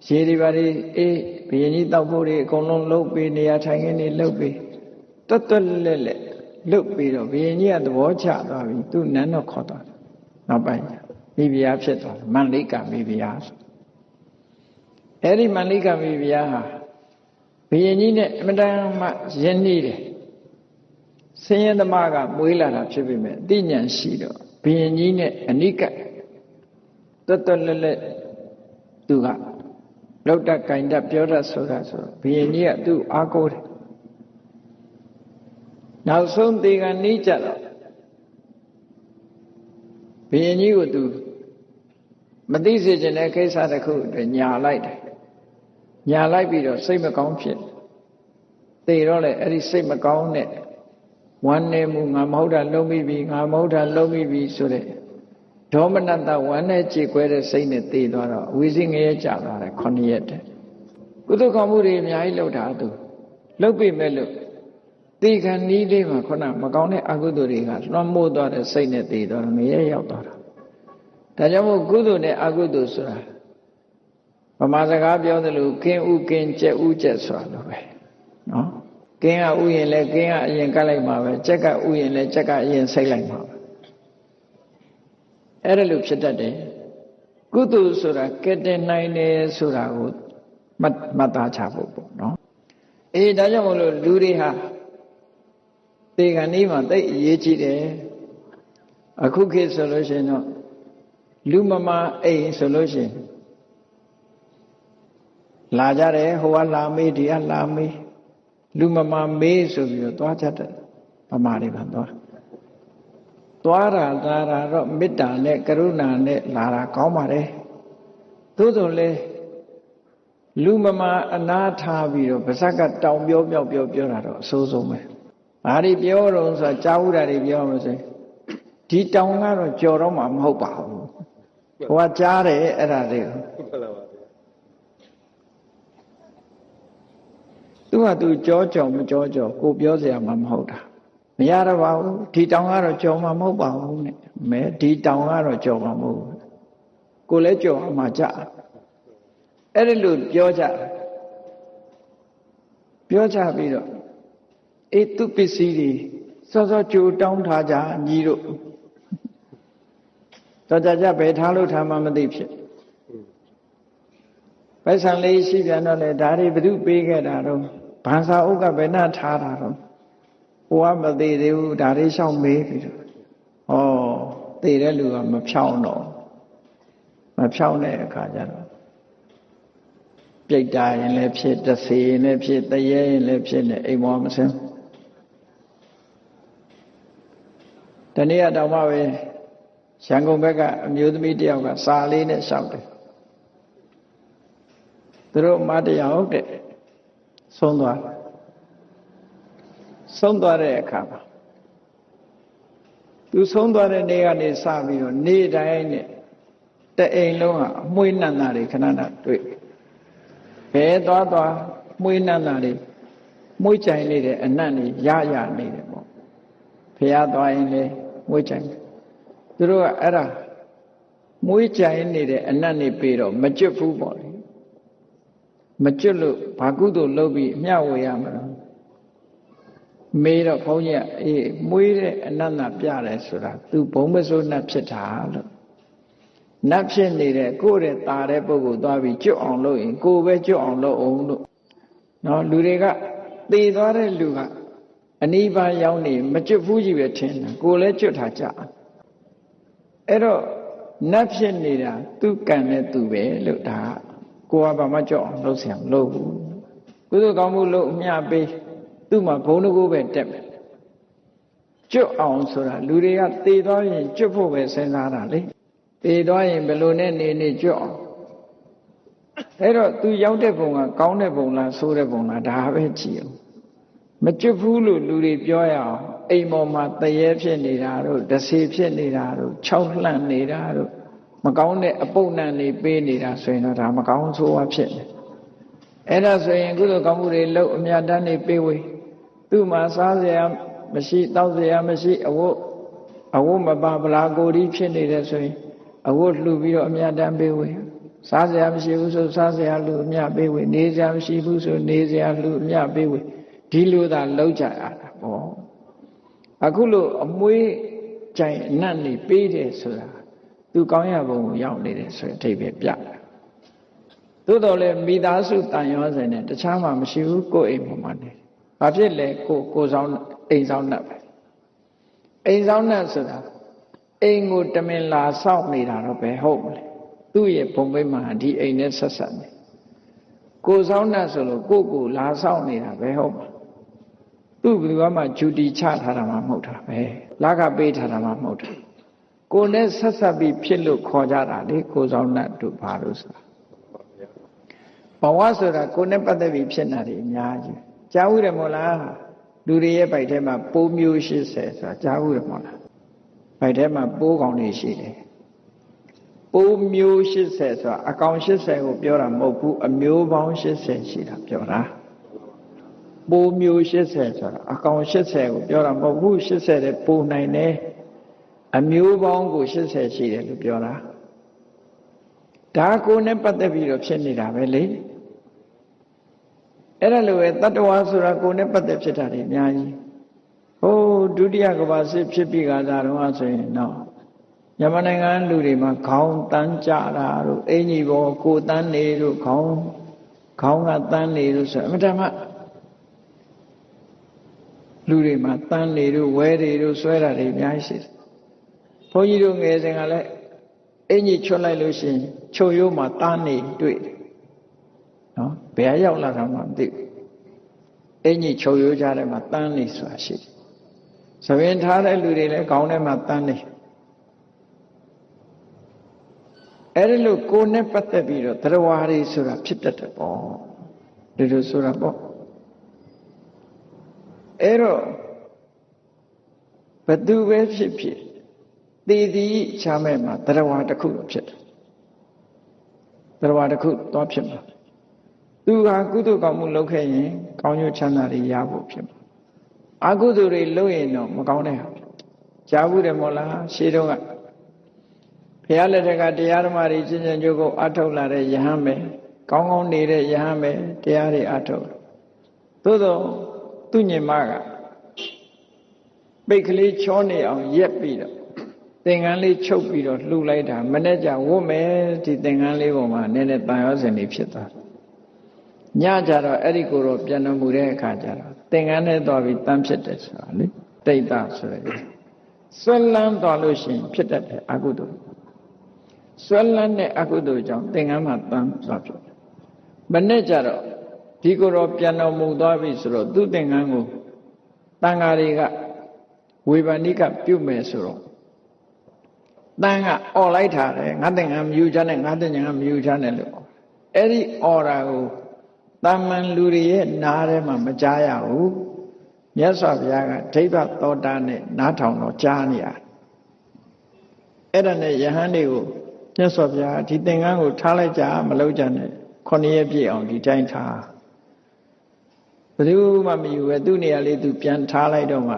ရေဒီပါတွေအေးဘုရင်ကြီးတောက်ဖို့တွေအကုန်လုံးလှုပ်ပေးနေရာထိုင်ခင်းတွေလှုပ်ပေးတွတ်လက်လက်လှုပ်ပြီးတော့ဘုရင်ကြီးကသဘောကျသွားပြီသူ့နန်းတော့ခေါ်သွားတယ်နောက်ပိုင်းမိဖုရားဖြစ်သွားတယ်မန္လိကမိဖုရားဆိုအဲ့ဒီမန္လိကမိဖုရားဟာဘုရင်ကြီးနဲ့အမတန်မှရင်းနှီးတယ်ဆင်းရဲသမားကမွေးလာတာဖြစ်ပေမဲ့အသိဉာဏ်ရှိတော့ဘုရင်ကြီးနဲ့အနိကတွတ်လက်လက်သူကလောက်တတ်ကင်တတ်ပြောတတ်ဆိုတာဆိုတော့ဘုရင်ကြီးကသူ့အားကိုးတယ်နောက်ဆုံးသေကံနီးကြတော့ဘုရင်ကြီးကိုသူမသိစေချင်တဲ့ကိစ္စတစ်ခုအတွက်ညာလိုက်တယ်ညာလိုက်ပြီးတော့စိတ်မကောင်းဖြစ်သေတော့လေအဲ့ဒီစိတ်မကောင်းတဲ့ ဝမ်းနေမှုငါမဟုတ်တာလုံးမိပြီငါမဟုတ်တာလုံးမိပြီဆိုတဲ့ဒေါမနတဝမ်းနဲ့ကြေကွဲတဲ့စိတ်နဲ့တည်သွားတော့ဝိသိငရဲကြသွားတယ်9 ရက်တည်းကုသိုလ်ကောင်းမှုတွေအများကြီးလုပ်တာသူလုပ်ပြီမဲ့လို့တေခံနီးလေးမှာခုနမကောင်းတဲ့အကုသိုလ်တွေကလွှမ်းမိုးသွားတဲ့စိတ်နဲ့တည်သွားတော့ငရဲရောက်သွားတာဒါကြောင့်မို့ကုသိုလ်နဲ့အကုသိုလ်ဆိုတာဗမာစကားပြောသလိုကင်းဥကင်းကြက်ဥကြက်ဆိုတာလိုပဲနော်ကင်းကဥရင်လည်းကင်းကအရင်ကတ်လိုက်မှာပဲကြက်ကဥရင်လည်းကြက်ကအရင်ဆိတ်လိုက်မှာပဲအဲ့ဒါလိုဖြစ်တတ်တယ်ကုသိုလ်ဆိုတာကဲတင်နိုင်တယ်ဆိုတာကိုမှတ်သားချဖို့ပေါ့နော်အေးဒါကြောင့်မလို့လူတွေဟာတေခဏီးမှာသိအရေးကြီးတယ်အခုခေတ်ဆိုလို့ရှိရင်တော့လူမမအိမ်ဆိုလို့ရှိရင်လာကြတယ်ဟိုကလာမေးဒီကလာမေးလူမမမေးဆိုပြီးတော့သွားကြတယ်ဗမာတွေပါသွားတာတော့မေတ္တာနဲ့ကရုဏာနဲ့လာတာကောင်းပါတယ်သို့တော်လည်းလူမမအနာထားပြီးတော့ပါဇက်ကတောင်ပြောတာတော့အဆိုးဆုံးပဲဘာတွေပြောတော့ဆိုကြားဥတာတွေပြောမှဆိုဒီတောင်ကတော့ကြော်တော့မှမဟုတ်ပါဘူးဟိုကကြားတယ်အဲ့ဒါတွေကိုသူကသူကြောမကြောကိုပြောစရာမှမဟုတ်တာမရတော့ပါဘူးဒီတောင်ကတော့ကြော်မှမဟုတ်ပါဘူးနဲ့မဲဒီတောင်ကတော့ကြော်မှမဟုတ်ဘူးကိုလည်းကြော်မှကြအဲ့ဒီလိုပြောကြပြီးတော့အေးသူပစ္စည်းတွေစောစောကြိုတောင်းထားကြညီတို့တော့ကြဘယ်ထားလို့ထားမှမသိဖြစ်ပိုက်ဆံလေးရှိပြန်တော့လေဒါတွေဘယ်သူပေးခဲ့တာတော့ဗန်စာအုပ်ကဘယ်နှထားတာတော့ဟိုကမသိသေးဘူးဒါတွေရှောက်မေးပြီးတော့သိတဲ့လူကမဖြောင်းတော့မဖြောင်းတဲ့အခါကျတော့ပြိတ္တာရင်လည်းဖြစ်တဆေရင်လည်းဖြစ်တရေရင်လည်းဖြစ်နေအိမ်မောမစင်းတနေ့တော့မှပဲရန်ကုန်ဘက်ကအမျိုးသမီးတယောက်ကစာလေးနဲ့ရှောက်တယ်သူတို့မတရားဟုတ်တဲ့ဆုံးသွားတဲ့အခါမှာသူဆုံးသွားတဲ့နေ့ကနေစပြီးတော့နေ့တိုင်းနဲ့တအိမ်လုံးကအမွှေးနန္တာတွေခဏတွေ့ဘယ်သွားမွှေးနန္တာတွေမွှေးကြိုင်နေတဲ့အနတ်တွေရနေတယ်ပေါ့ဖះသွားရင်လေမွှေးကြိုင်သူတို့ကအဲ့ဒါမွှေးကြိုင်နေတဲ့အနတ်တွေပြီးတော့မကျွတ်ဘူးပေါ့လေမကျွတ်လို့ဘာကုသိုလ်လုပ်ပြီးအမျှဝေရမှာမေးတော့ဘုန်းကြီးကအေးမွှေးတဲ့အနတ်နာပြတယ်ဆိုတာသူဘုံမစိုးနတ်ဖြစ်တာလို့နတ်ဖြစ်နေတဲ့ကိုယ်တဲ့ตาတဲ့ပုဂ္ဂိုလ်သွားပြီးကျွတ်အောင်လုပ်ရင်ကိုယ်ပဲကျွတ်အောင်လုပ်အောင်လို့နော်လူတွေကသေသွားတဲ့လူကအနိဗ္ဗာန်ရောက်နေမကျွတ်ဘူးကြီးပဲထင်တယ်ကိုယ်လည်းကျွတ်ထားကြအဲ့တော့နတ်ဖြစ်နေတာသူကံနဲ့သူပဲလို့ဒါကိုယ်ကဘာမှကြောက်အောင်လုပ်ဆရာမလုပ်ဘူးကုသိုလ်ကောင်းမှုလုပ်အမျှပေးသူ့မှာဘုံတကူပဲတက်မယ်ကျွတ်အောင်ဆိုတာလူတွေကသေသွားရင်ကျွတ်ဖို့ပဲစဉ်းစားတာလေသေသွားရင်ဘယ်လိုနဲ့နေကျွတ်အောင်အဲ့တော့သူရောက်တဲ့ဘုံကကောင်းတဲ့ဘုံလားဆိုးတဲ့ဘုံလားဒါပဲကြည့်အောင်မကျွတ်ဘူးလို့လူတွေပြောရအောင်အိမ်ပေါ်မှာတရေဖြစ်နေတာတို့တဆေဖြစ်နေတာတို့၆လှန့်နေတာတို့မကောင်းတဲ့အပုပ်နှံတွေပေးနေတာဆိုရင်တော့ဒါမကောင်းဆိုးဝါဖြစ်နေအဲ့ဒါဆိုရင်ကုသိုလ်ကောင်းမှုတွေလုပ်အမြတ်တမ်းတွေပေးဝေသူ့မှာစားစရာမရှိတောက်စရာမရှိအဝတ်မပါဗလာကိုဒီဖြစ်နေတယ်ဆိုရင်အဝတ်လှူပြီးတော့အမြတ်တမ်းပေးဝေစားစရာမရှိဘူးဆိုစားစရာလှူအမြတ်ပေးဝေနေစရာမရှိဘူးဆိုနေစရာလှူအမြတ်ပေးဝေဒီလိုသာလောက်ကြရတာပေါ့အခုလို့အမွေးကြိုင်အနတ်နေပေးတယ်ဆိုတာသူကောင်းရဘုံကိုရောက်နေတယ်ဆိုရင်အထိပ္ပယ်ပြတယ်သို့တော်လည်းမိသားစုတန်ရောစင်နဲ့တခြားမှမရှိဘူးကိုယ်အိမ်ပေါ်မှာနေဘာဖြစ်လဲကိုဆောင်အိမ်ဆောင်နှက်ပဲအိမ်ဆောင်နှက်ဆိုတာအိမ်ကိုတမင်လာဆောက်နေတာတော့ပဲဟုတ်မလဲသူ့ရဲ့ဘုံဘိမှန်ဒီအိမ်နဲ့ဆက်ဆက်နေကိုဆောင်နှက်ဆိုလို့ကိုလာဆောက်နေတာပဲဟုတ်မှာသူ့ဘယ်သူမှဂျူတီချထားတာမှမဟုတ်တာပဲလာကပေးထားတာမှမဟုတ်တာကိုနဲ့ဆက်ဆက်ပြီးဖြစ်လို့ခေါ်ကြတာလေကိုဆောင်နှက်တို့ဘာလို့ဆိုတာဘဝဆိုတာကိုနဲ့ပတ်သက်ပြီးဖြစ်နေတာတွေအများကြီးကြားဦးတယ်မို့လား လူတွေရဲ့ဗိုက်ထဲမှာပိုးမျိုး80ဆိုတာကြားဘူးရမလားဗိုက်ထဲမှာပိုးကောင်တွေရှိတယ်ပိုးမျိုး80ဆိုတာအကောင်80ကိုပြောတာမဟုတ်ဘူးအမျိုးပေါင်း80ရှိတာပြောတာပိုးမျိုး80ဆိုတာအကောင်80ကိုပြောတာမဟုတ်ဘူး80တဲ့ပိုးနိုင်တယ်အမျိုးပေါင်းကို80ရှိတယ်လို့ပြောတာဒါကိုနဲ့ပတ်သက်ပြီးတော့ဖြစ်နေတာပဲလေအဲ့ဒါလိုပဲတတ္တဝါဆိုတာကိုနဲ့ပတ်သက်ဖြစ်တာတွေအများကြီးဟိုဒုတိယကမ္ဘာစစ်ဖြစ်ပြီးကစားတော့ဆိုရင်တော့မြန်မာနိုင်ငံလူတွေမှာခေါင်းတန်းကြတာတို့အင်ကြီးဘောကိုတန်းနေတို့ခေါင်းကတန်းနေတို့ဆိုအမှန်တမ်းလူတွေမှာတန်းနေတို့ဝဲတွေတို့ဆွဲတာတွေအများကြီးရှိတယ်ဘုန်းကြီးတို့ငယ်စဉ်ကလည်းအင်ကြီးချွတ်လိုက်လို့ရှိရင်ချုပ်ရိုးမှာတန်းနေတွေ့တယ်နော်ဘယ်ရောက်လာတာမှမသိဘူးအင်ကြီးချုပ်ရိုးကြတဲ့မှာတန်းနေဆိုတာရှိတယ်သဘင်ထားတဲ့လူတွေလည်းခေါင်းထဲမှာတန်းနေအဲ့ဒီလိုကိုယ်နဲ့ပတ်သက်ပြီးတော့တရားဝါတွေဆိုတာဖြစ်တတ်တယ်ပေါ့ဒီလိုဆိုတာပေါ့အဲ့တော့ဘသူပဲဖြစ်ဖြစ်တည်တည်ချားမဲ့မှာတရားဝါတစ်ခုတော့ဖြစ်တယ်တရားဝါတစ်ခုတော့ဖြစ်မှာသူဟာကုသိုလ်ကောင်းမှုလုပ်ခဲ့ရင်ကောင်းကျိုးချမ်းသာတွေရဖို့ဖြစ်မှာအကုသိုလ်တွေလုပ်ရင်တော့မကောင်းတဲ့ဟာကြားဘူးတယ်မို့လားရှင်းတော့ကဘုရားလက်ထက်ကတရားဓမ္မတွေကျင့်ကြံကြိုးကိုအထောက်လာတဲ့ယဟန်ပဲကောင်းကောင်းနေတဲ့ယဟန်ပဲတရားတွေအထောက်သို့တော့သူညင်မကပိတ်ကလေးချောနေအောင်ရက်ပြီးတော့သင်္ကန်းလေးချုပ်ပြီးတော့လှူလိုက်တာမနေ့ကဝတ်မယ်ဒီသင်္ကန်းလေးပေါ်မှာနည်းနည်းတန်ရောစင်လေးဖြစ်သွားညကြတော့အဲ့ဒီကိုတော့ပြန်တော်မူတဲ့အခါကျတော့သင်္ကန်းနဲ့သွားပြီးတန်းဖြစ်တယ်ဆိုတာလေတိတ်တာဆိုရယ်ဆွဲလန်းသွားလို့ရှိရင်ဖြစ်တတ်တယ်အကုသိုလ်ဆွဲလန်းတဲ့အကုသိုလ်ကြောင့်သင်္ကန်းမှာတန်းသွားဖြစ်တယ်မနေ့ကျတော့ဒီကိုတော့ပြန်တော်မူသွားပြီဆိုတော့သူ့သင်္ကန်းကိုတန်ဃာတွေကဝေဘာနိကပြုမယ်ဆိုတော့တန်ကအော်လိုက်တာလေငါသင်္ကန်းမယူချနဲ့ငါသင်္ကန်းမယူချနဲ့လို့အဲ့ဒီအော်တာကိုတာမန်လူတွေရဲ့နားထဲမှာမကြားရဘူးမြတ်စွာဘုရားကဒိဋ္ဌသောတာနဲ့နားထောင်တော့ကြားနေရအဲ့ဒါနဲ့ယဟန်တွေကိုမြတ်စွာဘုရားဒီသင်္ကန်းကိုထားလိုက်ကြမလုပ်ကြနဲ့9 ရက်ပြည့်အောင်ဒီတိုင်းထားဘယ်သူမှမယူပဲသူ့နေရာလေးသူပြန်ထားလိုက်တော့မှ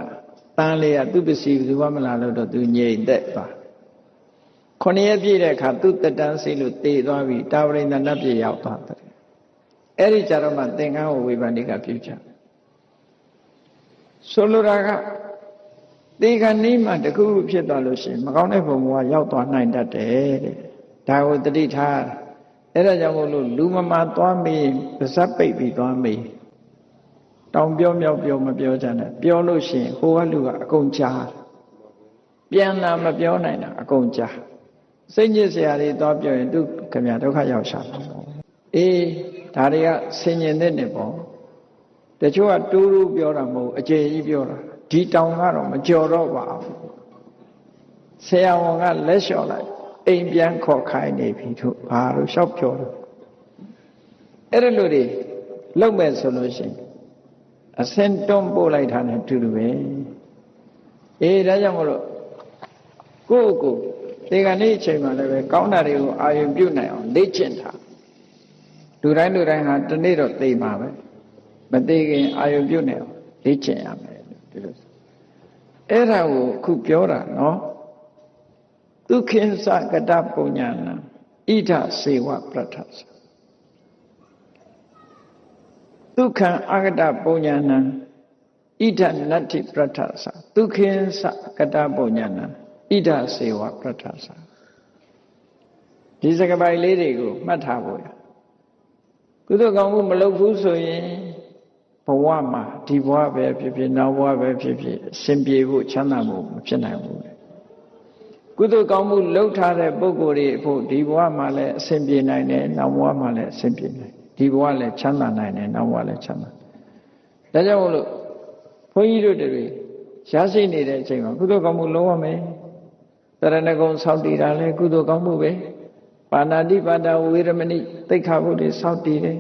တန်းလေးကသူ့ပစ္စည်းဘယ်သူမှမလာလို့တော့သူငြိမ်သက်သွား9 ရက်ပြည့်တဲ့အခါသူ့တက်တန်းစီလို့တည်သွားပြီတာဝရိန္ဒနတ်ပြည်ရောက်သွားတယ်အဲ့ဒီကြတော့မှသင်္ကန်းကိုဝေဘာနိကပြုကြဆိုလိုတာကဒီကနေ့မှတခုဖြစ်သွားလို့ရှိရင်မကောင်းတဲ့ဘုံဘဝရောက်သွားနိုင်တတ်တယ်တဲ့ဒါကိုတတိထားအဲ့ဒါကြောင့်မို့လို့လူမမာသွားမေးပါဇက်ပိတ်ပြီးသွားမေးတောင်ပြောမြောက်ပြောမပြောကြနဲ့ပြောလို့ရှိရင်ဟိုကလူကအကုန်ကြားပြန်လာမပြောနိုင်တာအကုန်ကြားစိတ်ညစ်စရာတွေသွားပြောရင်သူခင်ဗျာဒုက္ခရောက်ရှာတာအေးဒါတွေကဆင်ញင်တဲ့နေပေါ့တချို့ကတိုးတိုးပြောတာမဟုတ်အကျေကြီးပြောတာဒီတောင်ကတော့မကြော်တော့ပါဘူးဆရာဝန်ကလက်လျှော့လိုက်အိမ်ပြန်ခေါ်ခိုင်းနေပြီတို့ဘာလို့ရှောက်ပြောလို့အဲ့ဒါလို့တွေလုံမဲ့ဆိုလို့ရှိရင်အစင်တွန်းပို့လိုက်တာနဲ့တူတူပဲအေးဒါကြောင့်မလို့ကိုယ့်ကိုယ်ဒီကနေ့အချိန်မှလည်းပဲကောင်းတာတွေကိုအာရုံပြုနိုင်အောင်လေ့ကျင့်တာလူတိုင်းဟာဒီနေ့တော့သိမှာပဲမသိခင်အာရုံပြုနိုင်အောင်လေ့ကျင့်ရမယ်ဒီလိုအဲ့ဒါကိုခုပြောတာနော်ဒုက္ခိသကတပုညနာဣဒစေဝပရထသဒုက္ခံအဂတပုညနာဣဒနတ္တိပရထသဒုက္ခိသကတပုညနာဣဒစေဝပရထသဒီစကားပိုင်လေးတွေကိုမှတ်ထားဖို့ရကုသိုလ်ကောင်းမှုမလုပ်ဘူးဆိုရင်ဘဝမှာဒီဘဝပဲဖြစ်ဖြစ်နောက်ဘဝပဲဖြစ်ဖြစ်အစဉ်ပြေဖို့ချမ်းသာဖို့မဖြစ်နိုင်ဘူးကုသိုလ်ကောင်းမှုလုပ်ထားတဲ့ပုဂ္ဂိုလ်တွေအဖို့ဒီဘဝမှာလည်းအစဉ်ပြေနိုင်တယ်နောက်ဘဝမှာလည်းအစဉ်ပြေနိုင်ဒီဘဝလည်းချမ်းသာနိုင်တယ်နောက်ဘဝလည်းချမ်းသာဒါကြောင့်မို့လို့ဘုန်းကြီးတို့တွေရရှိနေတဲ့အချိန်မှာကုသိုလ်ကောင်းမှုလုပ်ရမယ်တရဏဂုံဆောက်တည်တာလည်းကုသိုလ်ကောင်းမှုပဲပါဏာတိပါဒဝေရမဏိသိက္ခာပုဒ်တွေဆောက်တည်တယ်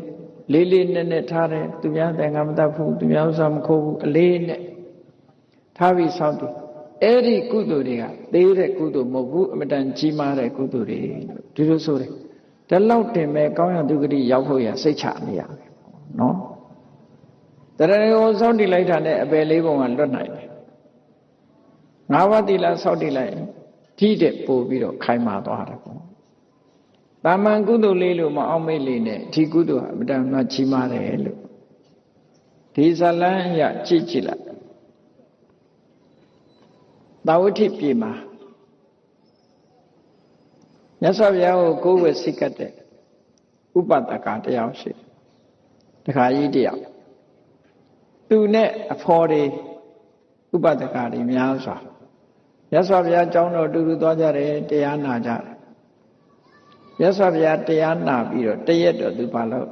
လေးလေးနက်နက်ထားတယ်သူများသင်္ကမတတ်ဘူးသူများဥစ္စာမခိုးဘူးအလေးနဲ့ထားပြီးစောင့်တည်အဲ့ဒီကုသိုလ်တွေကသေးတဲ့ကုသိုလ်မဟုတ်ဘူးအမတန်ကြီးမားတဲ့ကုသိုလ်တွေဒီလိုဆိုတယ်ဒီလောက်တင်မဲ့ကောင်းရသူဂတိရောက်ဖို့ရစိတ်ချနေရမယ်နော်တရဏဂုံစောင့်တည်လိုက်တာနဲ့အပယ်လေးပုံကလွတ်နိုင်တယ်၅ပါးသီလစောင့်တည်လိုက်ထိတဲ့ပို့ပြီးတော့ခိုင်မာသွားတယ်ပေါ့တာမန်ကုသိုလ်လေးလို့မအောင်မေ့လေးနဲ့ဒီကုသိုလ်ဟာအမတန်မှကြီးမားတယ်လို့ဒီဇလန်းရကြည့်ကြည့်လိုက်သာဝတိပြေမှာမြတ်စွာဘုရားကိုကိုးဝယ်စိတ်ကတဲ့ဥပဒကတယောက်ရှိတခါကြီးတယောက်သူနဲ့အဖော်တွေဥပဒကတွေများစွာမြတ်စွာဘုရားကျောင်းတော်တူတူသွားကြတယ်တရားနာကြတယ်မြတ်စွာဘုရားတရားနာပြီးတော့တရက်တော့သူပါလို့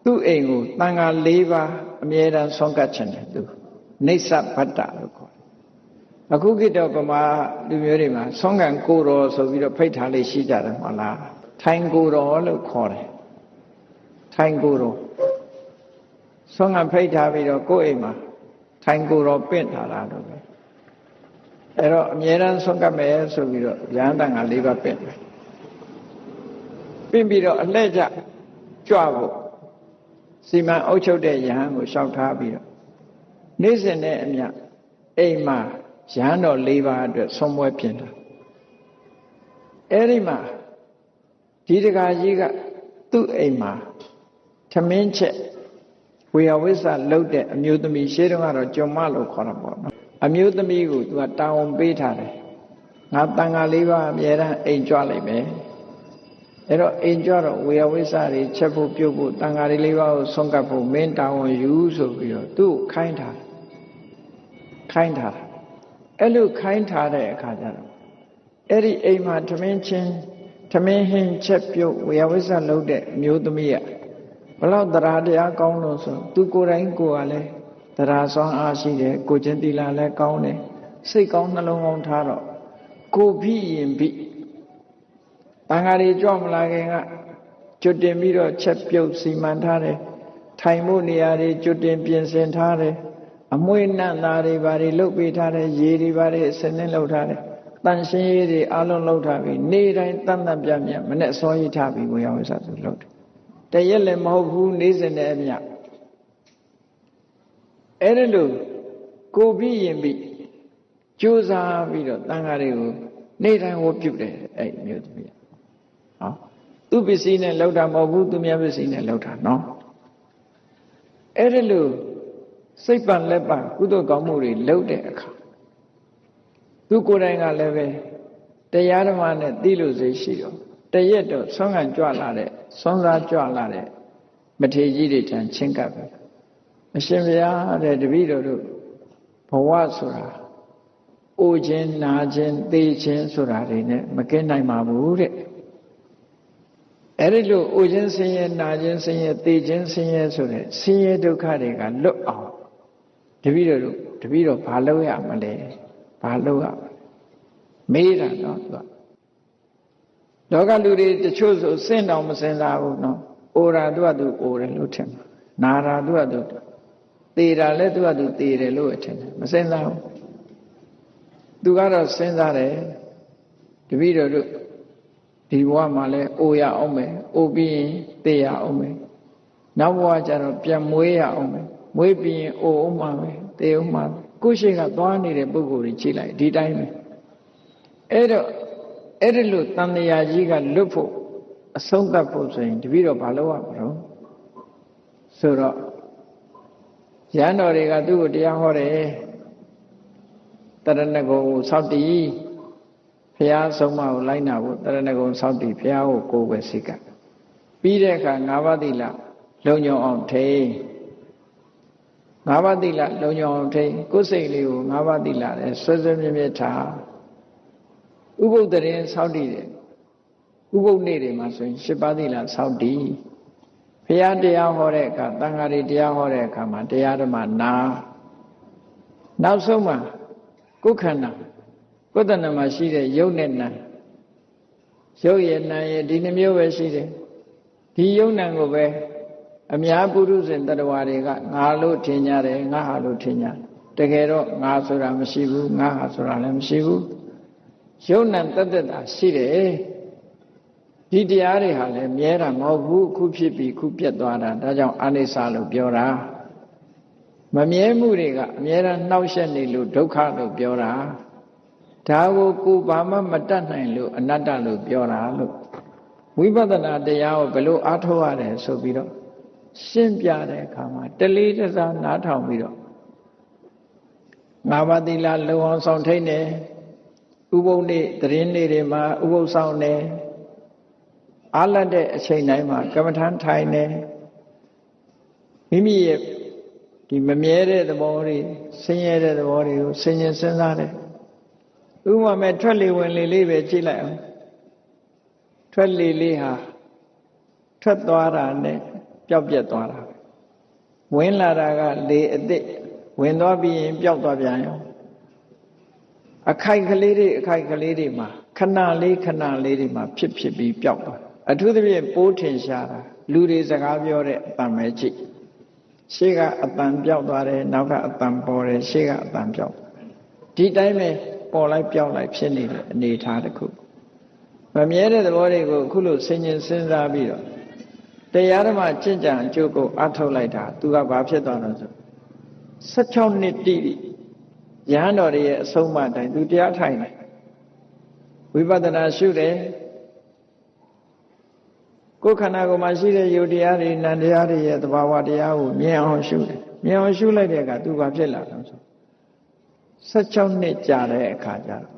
သူ့အိမ်ကိုတန်ခါ၄ပါးအမြဲတမ်းဆွမ်းကပ်ချင်တယ်သူနေဆဗတ္တလို့ခေါ်တယ်အခုခေတ်တော့ဗမာလူမျိုးတွေမှာဆွမ်းကန်ကိုတော်ဆိုပြီးတော့ဖိတ်ထားလေးရှိကြတယ်မဟုတ်လားထိုင်ကိုတော်လို့ခေါ်တယ်ထိုင်ကိုတော်ဆွမ်းကန်ဖိတ်ထားပြီးတော့ကိုယ့်အိမ်မှာထိုင်ကိုတော်ပင့်ထားတာတော့ပဲအဲ့တော့အမြဲတမ်းဆွမ်းကပ်မယ်ဆိုပြီးတော့ရဟန်းတန်ခါ၄ပါးပင့်တယ်ပင့်ပြီးတော့အလှည့်ကျကြွဖို့စီမံအုပ်ချုပ်တဲ့ယဟန်ကိုလျှောက်ထားပြီးတော့နေ့စဉ်နဲ့အမျှအိမ်မှာယဟန်တော်၄ပါးအတွက်ဆွမ်းပွဲပြင်တာအဲ့ဒီမှာဒီတကာကြီးကသူ့အိမ်မှာထမင်းချက်ဝေယဝိဆလှုပ်တဲ့အမျိုးသမီးရှေးတုန်းကတော့ကြုံမလို့ခေါ်တာပေါ့နော်အမျိုးသမီးကိုသူကတာဝန်ပေးထားတယ်ငါတန်ခါ၄ပါးအမြဲတမ်းအိမ်ကြွလိုက်မယ်အဲ့တော့အိမ်ကြွတော့ဝေယဝိဆတွေချက်ဖို့ပြုတ်ဖို့တန်ခါ၄ပါးကိုဆွမ်းကပ်ဖို့မင်းတာဝန်ယူဆိုပြီးတော့သူ့ကိုခိုင်းထားအဲ့လိုခိုင်းထားတဲ့အခါကျတော့အဲ့ဒီအိမ်မှာထမင်းဟင်းချက်ပြုတ်ဝေယဝိဆလုပ်တဲ့အမျိုးသမီးကဘလောက်တရားတရားကောင်းလို့ဆိုသူကိုယ်တိုင်ကိုယ်ကလည်းတရားစွမ်းအားရှိတယ်ကိုချင်းသီလလည်းကောင်းတယ်စိတ်ကောင်းနှလုံးကောင်းထားတော့ကိုဖိရင်ဖိတန်ဃာတွေကြွမလာခင်ကကျွတ်တင်ပြီးတော့ချက်ပြုတ်စီမံထားတယ်ထိုင်မှုနေရာတွေကျွတ်တင်ပြင်ဆင်ထားတယ်အမွှေးနတ်သားတွေဘာတွေလုပ်ပေးထားတယ်ရေတွေဘာတွေအစင်းနဲ့လုပ်ထားတယ်တန်ရှင်းရေးတွေအလုံးလုပ်ထားပြီးနေ့တိုင်းတန်တန်ပြပြမနဲ့စောရေးထားပြီးဝေယဝိဆသူလုပ်တယ်တရက်လည်းမဟုတ်ဘူးနေ့စဉ်နဲ့အမျှအဲ့ဒါလို့ကိုပြီးရင်ပြီးကြိုးစားပြီးတော့တန်ဃာတွေကိုနေ့တိုင်းဝတ်ပြုတယ်အဲ့မျိုးသမီးဟောသူပစ္စည်းနဲ့လောက်တာမဟုတ်ဘူးသူများပစ္စည်းနဲ့လောက်တာနော်အဲ့ဒါလို့စိတ်ပန်လက်ပန်ကုသိုလ်ကောင်းမှုတွေလုပ်တဲ့အခါသူကိုယ်တိုင်ကလည်းပဲတရားဓမ္မနဲ့သိလို့စိတ်ရှိတော့တရက်တော့ဆွမ်းခံကြွလာတဲ့ဆွမ်းစားကြွလာတဲ့မထေရကြီးတွေထံချင်းကပ်ပဲအရှင်ဘုရားတဲ့တပည့်တော်တို့ဘဝဆိုတာအိုခြင်းနာခြင်းသေခြင်းဆိုတာတွေနဲ့မကင်းနိုင်ပါဘူးတဲ့အဲ့ဒီလိုအိုခြင်းဆင်းရဲနာခြင်းဆင်းရဲသေခြင်းဆင်းရဲဆိုတဲ့ဆင်းရဲဒုက္ခတွေကလွတ်အောင်တပည့်တော်ဘာလုပ်ရမလဲဘာလုပ်ရမေးတာနော်သူကလောကလူတွေတချို့ဆိုစင့်တော်မစင်စားဘူးနော်အိုတာသူကသူအိုတယ်လို့ထင်တယ်နာတာသူကသူသေတာလည်းသူကသူသေတယ်လို့ထင်တယ်မစင်စားဘူးသူကတော့စဉ်းစားတယ်တပည့်တော်တို့ဒီဘဝမှာလည်းအိုရအောင်မယ်အိုပြီးရင်သေရအောင်မယ်နောက်ဘဝကျတော့ပြန်မွေးရအောင်မယ်မွေးပြီးရင်အိုအောင်မှာပဲသေအောင်မှာကိုယ်ရှိကသွားနေတဲ့ပုဂ္ဂိုလ်ကြီးကြည့်လိုက်ဒီတိုင်းပဲအဲ့တော့အဲ့ဒီလိုတန်တရာကြီးကလွတ်ဖို့အဆုံးသတ်ဖို့ဆိုရင်တပည့်တော်ဘာလုပ်ရမလို့ဆိုတော့ရဟန်းတော်တွေကသူ့ကိုတရားဟောတယ်တရဏဂုံကိုစောင့်တည်ဘုရားဆုံးမကိုလိုက်နာဖို့တရဏဂုံစောင့်တည်ဘုရားကိုကိုယ်ပဲစိတ်ကပြီးတဲ့အခါ၅ပါးသီလလုံညုံအောင်ထိန်း၅ပါးသီလလုံညုံအောင်ထိန်းကိုယ်စိတ်လေးကို၅ပါးသီလနဲ့ဆွဲဆွဲမြဲမြဲထားဥပုသ်တရင်စောင့်တည်တယ်ဥပုသ်နေ့တွေမှာဆိုရင်၈ပါးသီလစောင့်တည်ဘုရားတရားဟောတဲ့အခါသံဃာတွေတရားဟောတဲ့အခါမှာတရားဓမ္မနာနောက်ဆုံးမှာကိုယ်ခန္ဓာကိုယ်တဏ္ဍမှာရှိတဲ့ယုတ်နဲ့နာယုတ်ရဲ့နာရဲ့ဒီနှမျိုးပဲရှိတယ် ဒီယုံနံကိုပဲအများပုရုဇဉ်တ attva တွေကငါလို့ထင်ကြတယ်ငါဟာလို့ထင်ကြတယ်တကယ်တော့ငါဆိုတာမရှိဘူးငါဟာဆိုတာလည်းမရှိဘူးယုံနံတသက်တာရှိတယ်ဒီတရားတွေဟာလည်းမြဲတာမဟုတ်ဘူးခုဖြစ်ပြီးခုပြတ်သွားတာဒါကြောင့်အနိစ္စလို့ပြောတာမမြဲမှုတွေကအမြဲတမ်းနှောက်ယှက်နေလို့ဒုက္ခလို့ပြောတာဒါကိုဘာမှမတတ်နိုင်လို့အနတ္တလို့ပြောတာလို့ဝိပဿနာတရားကိုဘယ်လိုအားထုတ်ရတယ်ဆိုပြီးတော့ရှင်းပြတဲ့အခါမှာတလေးတစားနားထောင်ပြီးတော့ငါးပါးသီလလုံအောင်ဆောင်ထိန်တယ်ဥပုသ်နေ့သတင်းနေ့တွေမှာဥပုသ်ဆောင်တယ်အားလတ်တဲ့အချိန်တိုင်းမှာကမ္မထမ်းထိုင်တယ်မိမိရဲ့ဒီမမြဲတဲ့သဘောတွေဆင်းရဲတဲ့သဘောတွေကိုဆင်ញင်စဉ်းစားတယ်ဥပမာမဲ့ထွက်လေဝင်လေလေးပဲကြည့်လိုက်အောင်ထွက်လေလေးဟာထွက်သွားတာနဲ့ပျောက်ပြက်သွားတာဝင်လာတာကလေအစ်စ်ဝင်သွားပြီးရင်ပျောက်သွားပြန်ရောအခိုက်ကလေးတွေမှာခဏလေးတွေမှာဖြစ်ပြီးပျောက်သွားအထူးသဖြင့်ပိုးထင်ရှားတာလူတွေစကားပြောတဲ့အတန်ပဲကြည့်ရှေ့ကအတန်ပျောက်သွားတယ်နောက်ကအတန်ပေါ်တယ်ရှေ့ကအတန်ပျောက်ဒီတိုင်းပဲပေါ်လိုက်ပျောက်လိုက်ဖြစ်နေတဲ့အနေအထားတစ်ခုမမြဲတဲ့သဘောတွေကိုအခုလိုဆင်ញင်စဉ်းစားပြီးတော့တရားဓမ္မကျင့်ကြံအကျိုးကိုအထောက်လိုက်တာသူကဘာဖြစ်သွားလို့ဆို16နှစ်တိတိရဟန်းတော်ရဲ့အဆုံးအမတိုင်းသူတရားထိုင်တယ်ဝိပဿနာရှုတယ်ကိုယ်ခန္ဓာကိုယ်မှာရှိတဲ့ယုတ်တရားတွေနံတရားတွေရဲ့သဘာဝတရားကိုမြင်အောင်ရှုတယ်မြင်အောင်ရှုလိုက်တဲ့အခါသူဘာဖြစ်လာလဲဆို16နှစ်ကြာတဲ့အခါကျတော့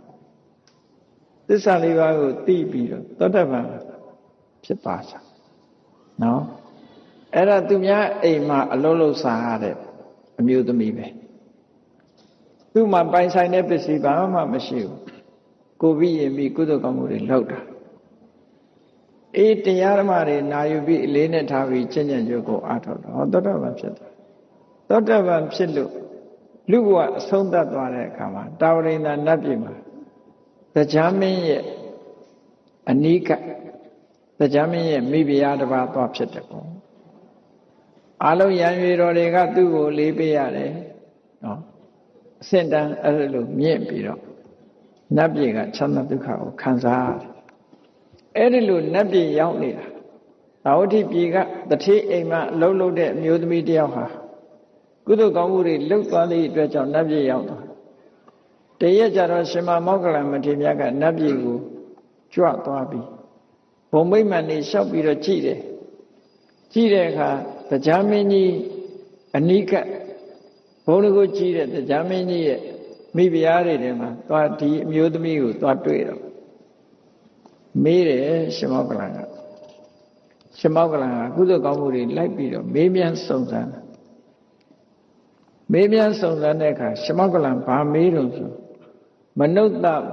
သစ္စာလေးပါးကိုသိပြီးတော့သောတပန်ဖြစ်ပါစားနော်အဲ့ဒါသူများအိမ်မှာအလုံးလုံးစားရတဲ့အမျိုးသမီးပဲသူ့မှာပိုင်ဆိုင်တဲ့ပစ္စည်းဘာမှမရှိဘူးကိုပြီးရင်ပြီးကုသိုလ်ကောင်းမှုတွေလုပ်တာအေးတရားဓမ္မတွေနာယူပြီးအလေးနဲ့ထားပြီးကျင့်ကြံကြိုးကိုအားထုတ်တော့သောတပန်ဖြစ်တယ်သောတပန်ဖြစ်လို့လူဘဝအဆုံးသတ်သွားတဲ့အခါမှာတာဝရိန္ဒနတ်ပြည်မှာတရားမင်းရဲ့အနိကတရားမင်းရဲ့မိဖုရားတစ်ပါးသွားဖြစ်တယ်ပေါ့အလုံးရံရွေတော်တွေကသူ့ကိုလေးပေးရတယ်နော်အစင်တန်းအဲ့လိုမြင့်ပြီးတော့နတ်ပြည်ကချမ်းသာဒုက္ခကိုခံစားရတယ်အဲ့ဒီလိုနတ်ပြည်ရောက်နေတာသာဝတိပြည်ကတထေးအိမ်မှာအလုံးလုံးတဲ့အမျိုးသမီးတယောက်ဟာကုသိုလ်ကောင်းမှုတွေလှုပ်သွားသည့်အတွက်ကြောင့်နတ်ပြည်ရောက်သွားတရက်ကြတော့ရှင်မမောက္ကလံမထေရမြတ်ကနတ်ပြည်ကိုကြွသွားပြီးဘုံမိမ့်မှန်နေလျှောက်ပြီးတော့ကြည့်တယ်ကြည့်တဲ့အခါတရားမင်းကြီးအနိကဘုံကိုကြည့်တဲ့တရားမင်းကြီးရဲ့မိဖုရားတွေထဲမှာသွားဒီအမျိုးသမီးကိုသွားတွေ့တော့မေးတယ်ရှင်မောက္ကလံကကုသိုလ်ကောင်းမှုတွေလိုက်ပြီးတော့မေးမြန်းစုံစမ်းတဲ့အခါရှင်မောက္ကလံဘာမေးတော့ဆိုမနုဿ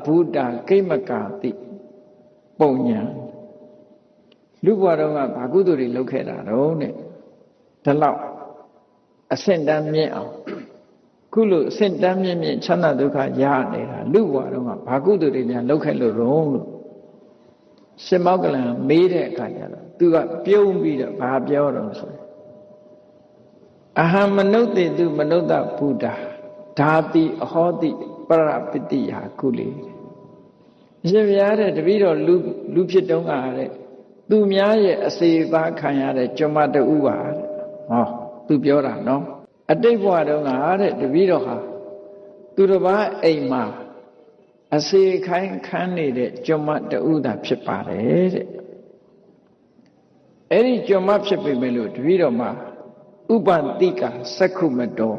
ဘုဒ္ဓကိမကာတိပုံညာလူဘဝတော့ကဘာကုသိုလ်တွေလုပ်ခဲ့တာတော့တဲ့ဒါလောက်အဆင့်တန်းမြင့်အောင်ခုလိုအဆင့်တန်းမြင့်ချမ်းသာဒုက္ခရနေတာလူဘဝတော့ကဘာကုသိုလ်တွေများလုပ်ခဲ့လို့တော့လို့ရှင်မောက္ကလံမေးတဲ့အခါကျတော့သူကပြုံးပြီးတော့ဘာပြောတော့ဆိုအဟံမနုဿေတုမနုဿဘုဒ္ဓဓာတိအဟောတိပရပတိဟာကုလေရှင်ဗျာတဲ့တပည့်တော်လူဖြစ်တုံးကတဲ့သူများရဲ့အစေပါခံရတဲ့ကျွမ်းမတူပါတဲ့ဟောသူပြောတာနော်အတိတ်ဘဝတုန်းကတဲ့တပည့်တော်ဟာသူတစ်ပါးအိမ်မှာအစေခိုင်းခန်းနေတဲ့ကျွမ်းမတူသာဖြစ်ပါတယ်တဲ့အဲ့ဒီကျွမ်းမဖြစ်ပေမဲ့လို့တပည့်တော်မှာဥပန္တိကသက္ခုမတော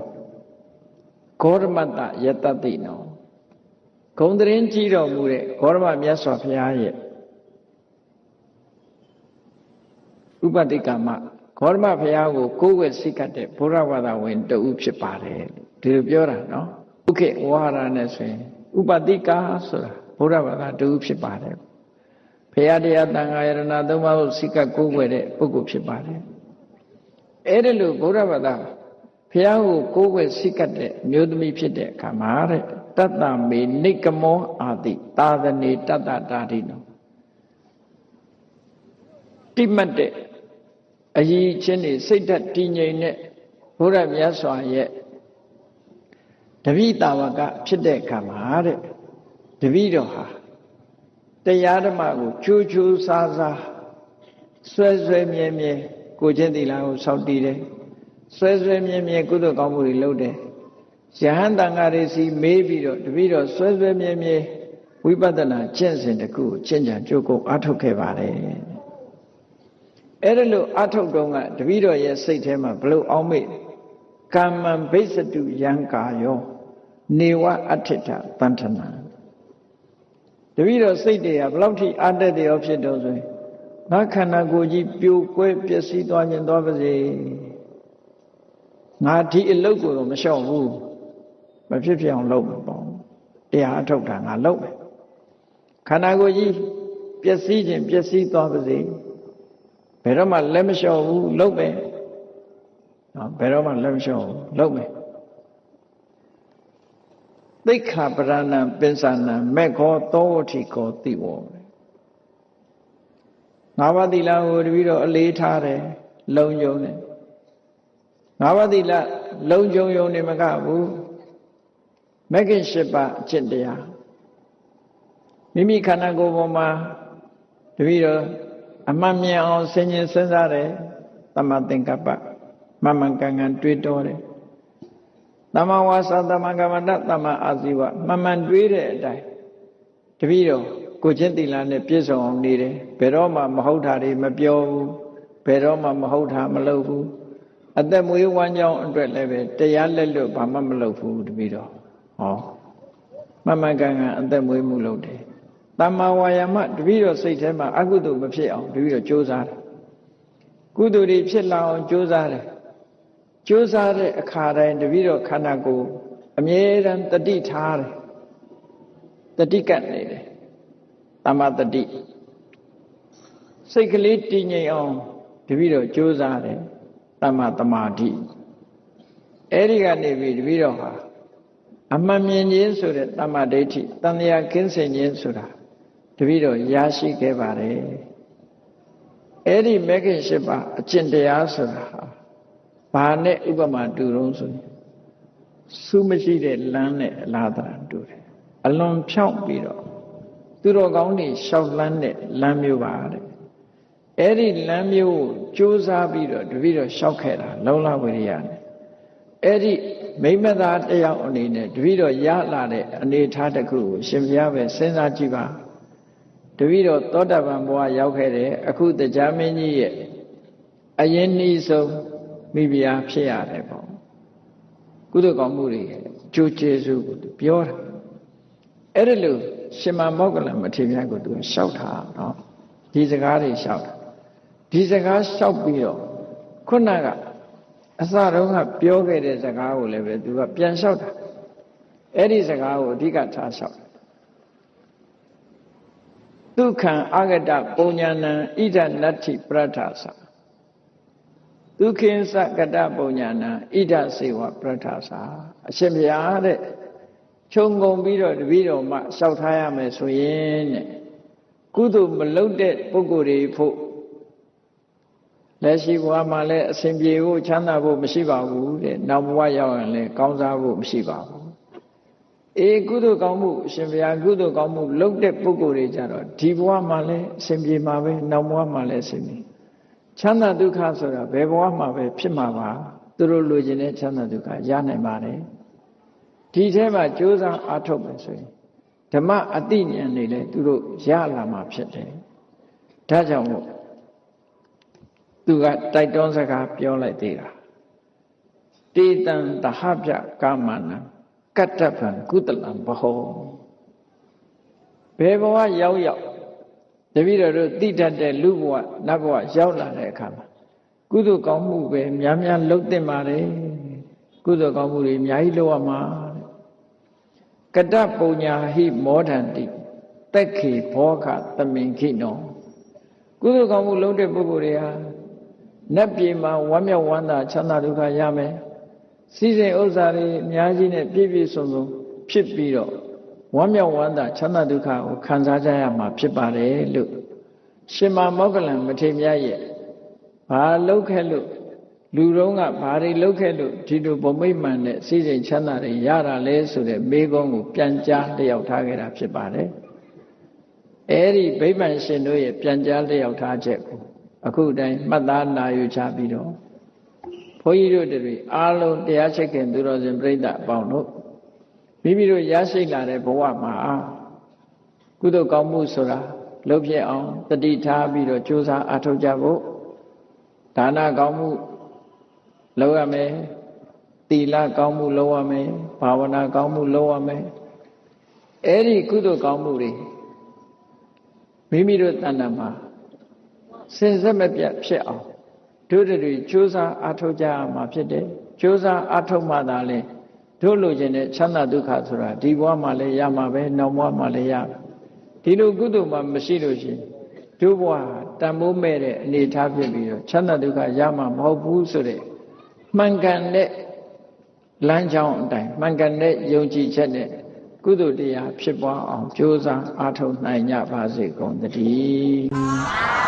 ဂေါရမတယတတိနောဂုံတရင်ကြီးတော်မူတဲ့ဂေါရမမြတ်စွာဘုရားရဲ့ဥပတိကမဂေါရမဘုရားကိုကိုးကွယ်စိတ်ကပ်တဲ့ဘုရားဝါဒဝင်တူဖြစ်ပါတယ်ဒီလိုပြောတာနော်ဥက္ခေဝါရနဲ့ဆိုရင်ဥပတိကဆိုတာဘုရားဝါဒတူဖြစ်ပါတယ်ဘုရားတရားတန်ခါယရဏသုံးပါးကိုစိတ်ကပ်ကိုးကွယ်တဲ့ပုဂ္ဂိုလ်ဖြစ်ပါတယ်အဲ့ဒီလိုဘုရားဝါဒဘုရားကိုကိုးကွယ်စိတ်ကပ်တဲ့မျိုးသမီးဖြစ်တဲ့အခါမှာတဲ့တတ္တမေနိကမောအာတိသာသနေတတ္တတာတိနောတိမတ်တဲ့ အကြီးချင်းတွေစိတ်ဓာတ်တည်ငြိမ်တဲ့ဘုရားမြတ်စွာရဲ့တပည့်တာဝကဖြစ်တဲ့အခါမှာတဲ့တပည့်တော်ဟာတရားဓမ္မကိုချူချူစားစားဆွဲဆွဲမြဲမြဲကိုချင်းသီလကိုစောင့်တည်တယ်ဆွဲဆွဲမြဲမြဲကုသိုလ်ကောင်းမှုတွေလုပ်တယ်ယဟန်တန်ဃာတွေစီမေးပြီးတော့တပည့်တော်ဆွဲဆွဲမြဲမြဲဝိပဿနာကျင့်စဉ်တစ်ခုကိုကျင့်ကြံကြိုးကုပ်အားထုတ်ခဲ့ပါတယ်အဲ့ဒါလို့အားထုတ်တော့ကတပည့်တော်ရဲ့စိတ်ထဲမှာဘလို့အောင်းမေ့ကမ္မံဘိစတုယံကာယောနေဝအဋ္ဌိတသန္ထနာတပည့်တော်စိတ်တွေကဘလောက်ထိအားတက်တယ်ရောဖြစ်တော့ဆိုရင်ငါခန္ဓာကိုယ်ကြီးပြိုကွဲပျက်စီးသွားခြင်းသွားပါစေငါဒီအလုပ်ကိုတော့မလျှော့ဘူးမဖြစ်ဖြစ်အောင်လုပ်မှာပေါ့တရားအထုတ်တာငါလုပ်မယ်ခန္ဓာကိုယ်ကြီးပျက်စီးခြင်းပျက်စီးသွားပါစေဘယ်တော့မှလက်မလျှော့ဘူးလုပ်မယ်နော်ဘယ်တော့မှလက်မလျှော့ဘူးလုပ်မယ်သိက္ခာပရဏံပင်စနံမေခောသောဝတိကောတိဝောငါးပါးသီလကိုတပည့်တော်အလေးထားတယ်လုံယုံတယ်ငါးပါးသီလလုံယုံနေမကဘူးမဂ္ဂင်၈ပါးအကျင့်တရားမိမိခန္ဓာကိုယ်ပေါ်မှာတပည့်တော်အမှန်မြင်အောင်ဆင်ခြင်စဉ်းစားတယ်သမ္မာသင်္ကပ္ပမှန်မှန်ကန်ကန်တွေးတောတယ်သမ္မာဝါစာသမ္မာကမ္မန္တသမ္မာအာဇီဝမှန်မှန်တွေးတဲ့အတိုင်းတပည့်တော်ကိုချင်းသီလနဲ့ပြည့်စုံအောင်နေတယ်ဘယ်တော့မှမဟုတ်တာတွေမပြောဘူးဘယ်တော့မှမဟုတ်တာမလုပ်ဘူးအသက်မွေးဝမ်းကြောင်းအတွက်လည်းပဲတရားလက်လွတ်ဘာမှမလုပ်ဘူးတပည့်တော်ဟောမှန်မှန်ကန်ကန်အသက်မွေးမှုလုပ်တယ်သမ္မာဝါယာမတပည့်တော်စိတ်ထဲမှာအကုသိုလ်မဖြစ်အောင်တပည့်တော်ကြိုးစားတယ်ကုသိုလ်တွေဖြစ်လာအောင်ကြိုးစားတယ်ကြိုးစားတဲ့အခါတိုင်းတပည့်တော်ခန္ဓာကိုယ်အမြဲတမ်းတတိထားတယ်တတိကပ်နေတယ်သမ္မာတတိစိတ်ကလေးတည်ငြိမ်အောင်တပည့်တော်ကြိုးစားတယ်သမ္မာသမာဓိအဲ့ဒီကနေပြီးတပည့်တော်ဟာအမှန်မြင်ခြင်းဆိုတဲ့သမ္မာဒိဋ္ဌိတန်တရားကင်းစင်ခြင်းဆိုတာတပည့်တော်ရရှိခဲ့ပါတယ်အဲ့ဒီမဂ္ဂင်၈ပါးအကျင့်တရားဆိုတာဘာနဲ့ဥပမာတူတော့ဆိုရင်စူးမရှိတဲ့လမ်းနဲ့အလားတူတူတယ်အလွန်ဖြောင့်ပြီးတော့သူတော်ကောင်းတွေလျှောက်လန်းတဲ့လမ်းမျိုးပါတဲ့အဲ့ဒီလမ်းမျိုးကိုကြိုးစားပြီးတော့တပည့်တော်လျှောက်ခဲ့တာလုံလဝိရိယနဲ့အဲ့ဒီမိမသားတယောက်အနေနဲ့တပည့်တော်ရလာတဲ့အနေထားတစ်ခုကိုရှင်ဘုရားပဲစဉ်းစားကြည့်ပါတပည့်တော်သောတာပန်ဘဝရောက်ခဲ့တယ်အခုတရားမင်းကြီးရဲ့အရင်နှီးဆုံးမိဖုရားဖြစ်ရတယ်ပေါ့ကုသိုလ်ကောင်းမှုတွေကြိုးကျေစုကိုသူပြောတာအဲ့ဒါလို့ရှင်မမောဂလမထေရကိုသူလျှောက်တာနော်ဒီစကားတွေလျှောက်တာဒီစကားလျှောက်ပြီးတော့ခုနကအစတုန်းကပြောခဲ့တဲ့စကားကိုလည်းပဲသူကပြန်လျှောက်တာအဲ့ဒီစကားကိုအဓိကထားလျှောက်ဒုက္ခံအာဂတပုံညာဏံဣဒနတ္ထိပရထသဒုက္ခိသကတပုံညာဏံဣဒစေဝပရထသအရှင်ဘုရားတဲ့ခြုံငုံပြီးတော့တပည့်တော်မှလျှောက်ထားရမယ်ဆိုရင်တဲ့ကုသိုလ်မလုပ်တဲ့ပုဂ္ဂိုလ်တွေဖို့လက်ရှိဘဝမှာလည်းအစဉ်ပြေဖို့ချမ်းသာဖို့မရှိပါဘူးတဲ့နောက်ဘဝရောက်ရင်လည်းကောင်းစားဖို့မရှိပါဘူးအေးကုသိုလ်ကောင်းမှုအရှင်ဘုရားကုသိုလ်ကောင်းမှုလုပ်တဲ့ပုဂ္ဂိုလ်တွေကြတော့ဒီဘဝမှာလည်းအစဉ်ပြေမှာပဲနောက်ဘဝမှာလည်းအစဉ်ပြေချမ်းသာဒုက္ခဆိုတာဘယ်ဘဝမှာပဲဖြစ်မှာပါသူတို့လိုချင်တဲ့ချမ်းသာဒုက္ခရနိုင်ပါတယ်ဒီထဲမှာကြိုးစားအားထုတ်မယ်ဆိုရင်ဓမ္မအတိဉာဏ်တွေလည်းသူတို့ရလာမှာဖြစ်တယ်ဒါကြောင့်မို့သူကတိုက်တွန်းစကားပြောလိုက်သေးတာတေတံတဟပြကာမနံကတ္တဗံကုသလံဘဟောဘယ်ဘဝရောက်ရောက်တပည့်တော်တို့သိတတ်တဲ့လူဘဝနတ်ဘဝရောက်လာတဲ့အခါမှာကုသိုလ်ကောင်းမှုပဲများများလုပ်သင့်ပါတယ်ကုသိုလ်ကောင်းမှုတွေအများကြီးလုပ်ရမှာကတ္တပုညာဟိမောဒန္တိတက်ခေဘောခသမင်ခိနောကုသိုလ်ကောင်းမှုလုပ်တဲ့ပုဂ္ဂိုလ်တွေဟာနတ်ပြည်မှာဝမ်းမြောက်ဝမ်းသာချမ်းသာဒုက္ခရမယ်စီစဉ်ဥစ္စာတွေအများကြီးနဲ့ပြည့်ပြည့်စုံစုံဖြစ်ပြီးတော့ဝမ်းမြောက်ဝမ်းသာချမ်းသာဒုက္ခကိုခံစားကြရမှာဖြစ်ပါတယ်လို့ရှင်မမောဂလန်မထေရရဲ့ ဘာလောက်ခဲ့လို့လူတုံးကဘာတွေလောက်ခဲ့လို့ဒီလိုဘုံမိတ်မှန်နဲ့စိစိမ်ချမ်းသာတွေရတာလဲဆိုတဲ့မေးခွန်းကိုပြန်ကြားလျှောက်ထားခဲ့တာဖြစ်ပါတယ်အဲ့ဒီဗိမာန်ရှင်တို့ရဲ့ပြန်ကြားလျှောက်ထားချက်ကိုအခုတိုင်းမှတ်သားနာယူချပြီးတော့ဘုန်းကြီးတို့တွေအားလုံးတရားချစ်ခင်သူတော်စင်ပြိဿအပေါင်းတို့မိမိတို့ရရှိလာတဲ့ဘဝမှာကုသိုလ်ကောင်းမှုဆိုတာလုပ်ဖြစ်အောင်တတိထားပြီးတော့ကြိုးစားအားထုတ်ကြဖို့ဒါနကောင်းမှုလုပ်ရမယ်သီလကောင်းမှုလုပ်ရမယ်ဘာဝနာကောင်းမှုလုပ်ရမယ်အဲ့ဒီကုသိုလ်ကောင်းမှုတွေမိမိတို့တဏ္ဍာမှာစင်စစ်မပြတ်ဖြစ်အောင်တို့တွေကြိုးစားအားထုတ်ကြရမှာဖြစ်တယ်ကြိုးစားအားထုတ်မှသာလေတို့လိုချင်တဲ့ချမ်းသာဒုက္ခဆိုတာဒီဘဝမှာလည်းရမှာပဲနောက်ဘဝမှာလည်းရဒီလိုကုသိုလ်မှမရှိလို့ရှိရင်တို့ဘဝတန်ဖိုးမဲ့တဲ့အနေထားဖြစ်ပြီးတော့ချမ်းသာဒုက္ခရမှာမဟုတ်ဘူးဆိုတဲ့မှန်ကန်တဲ့လမ်းကြောင်းအတိုင်းမှန်ကန်တဲ့ယုံကြည်ချက်နဲ့ကုသိုလ်တရားဖြစ်ပွားအောင်ကြိုးစားအားထုတ်နိုင်ကြပါစေကုန်သတည်း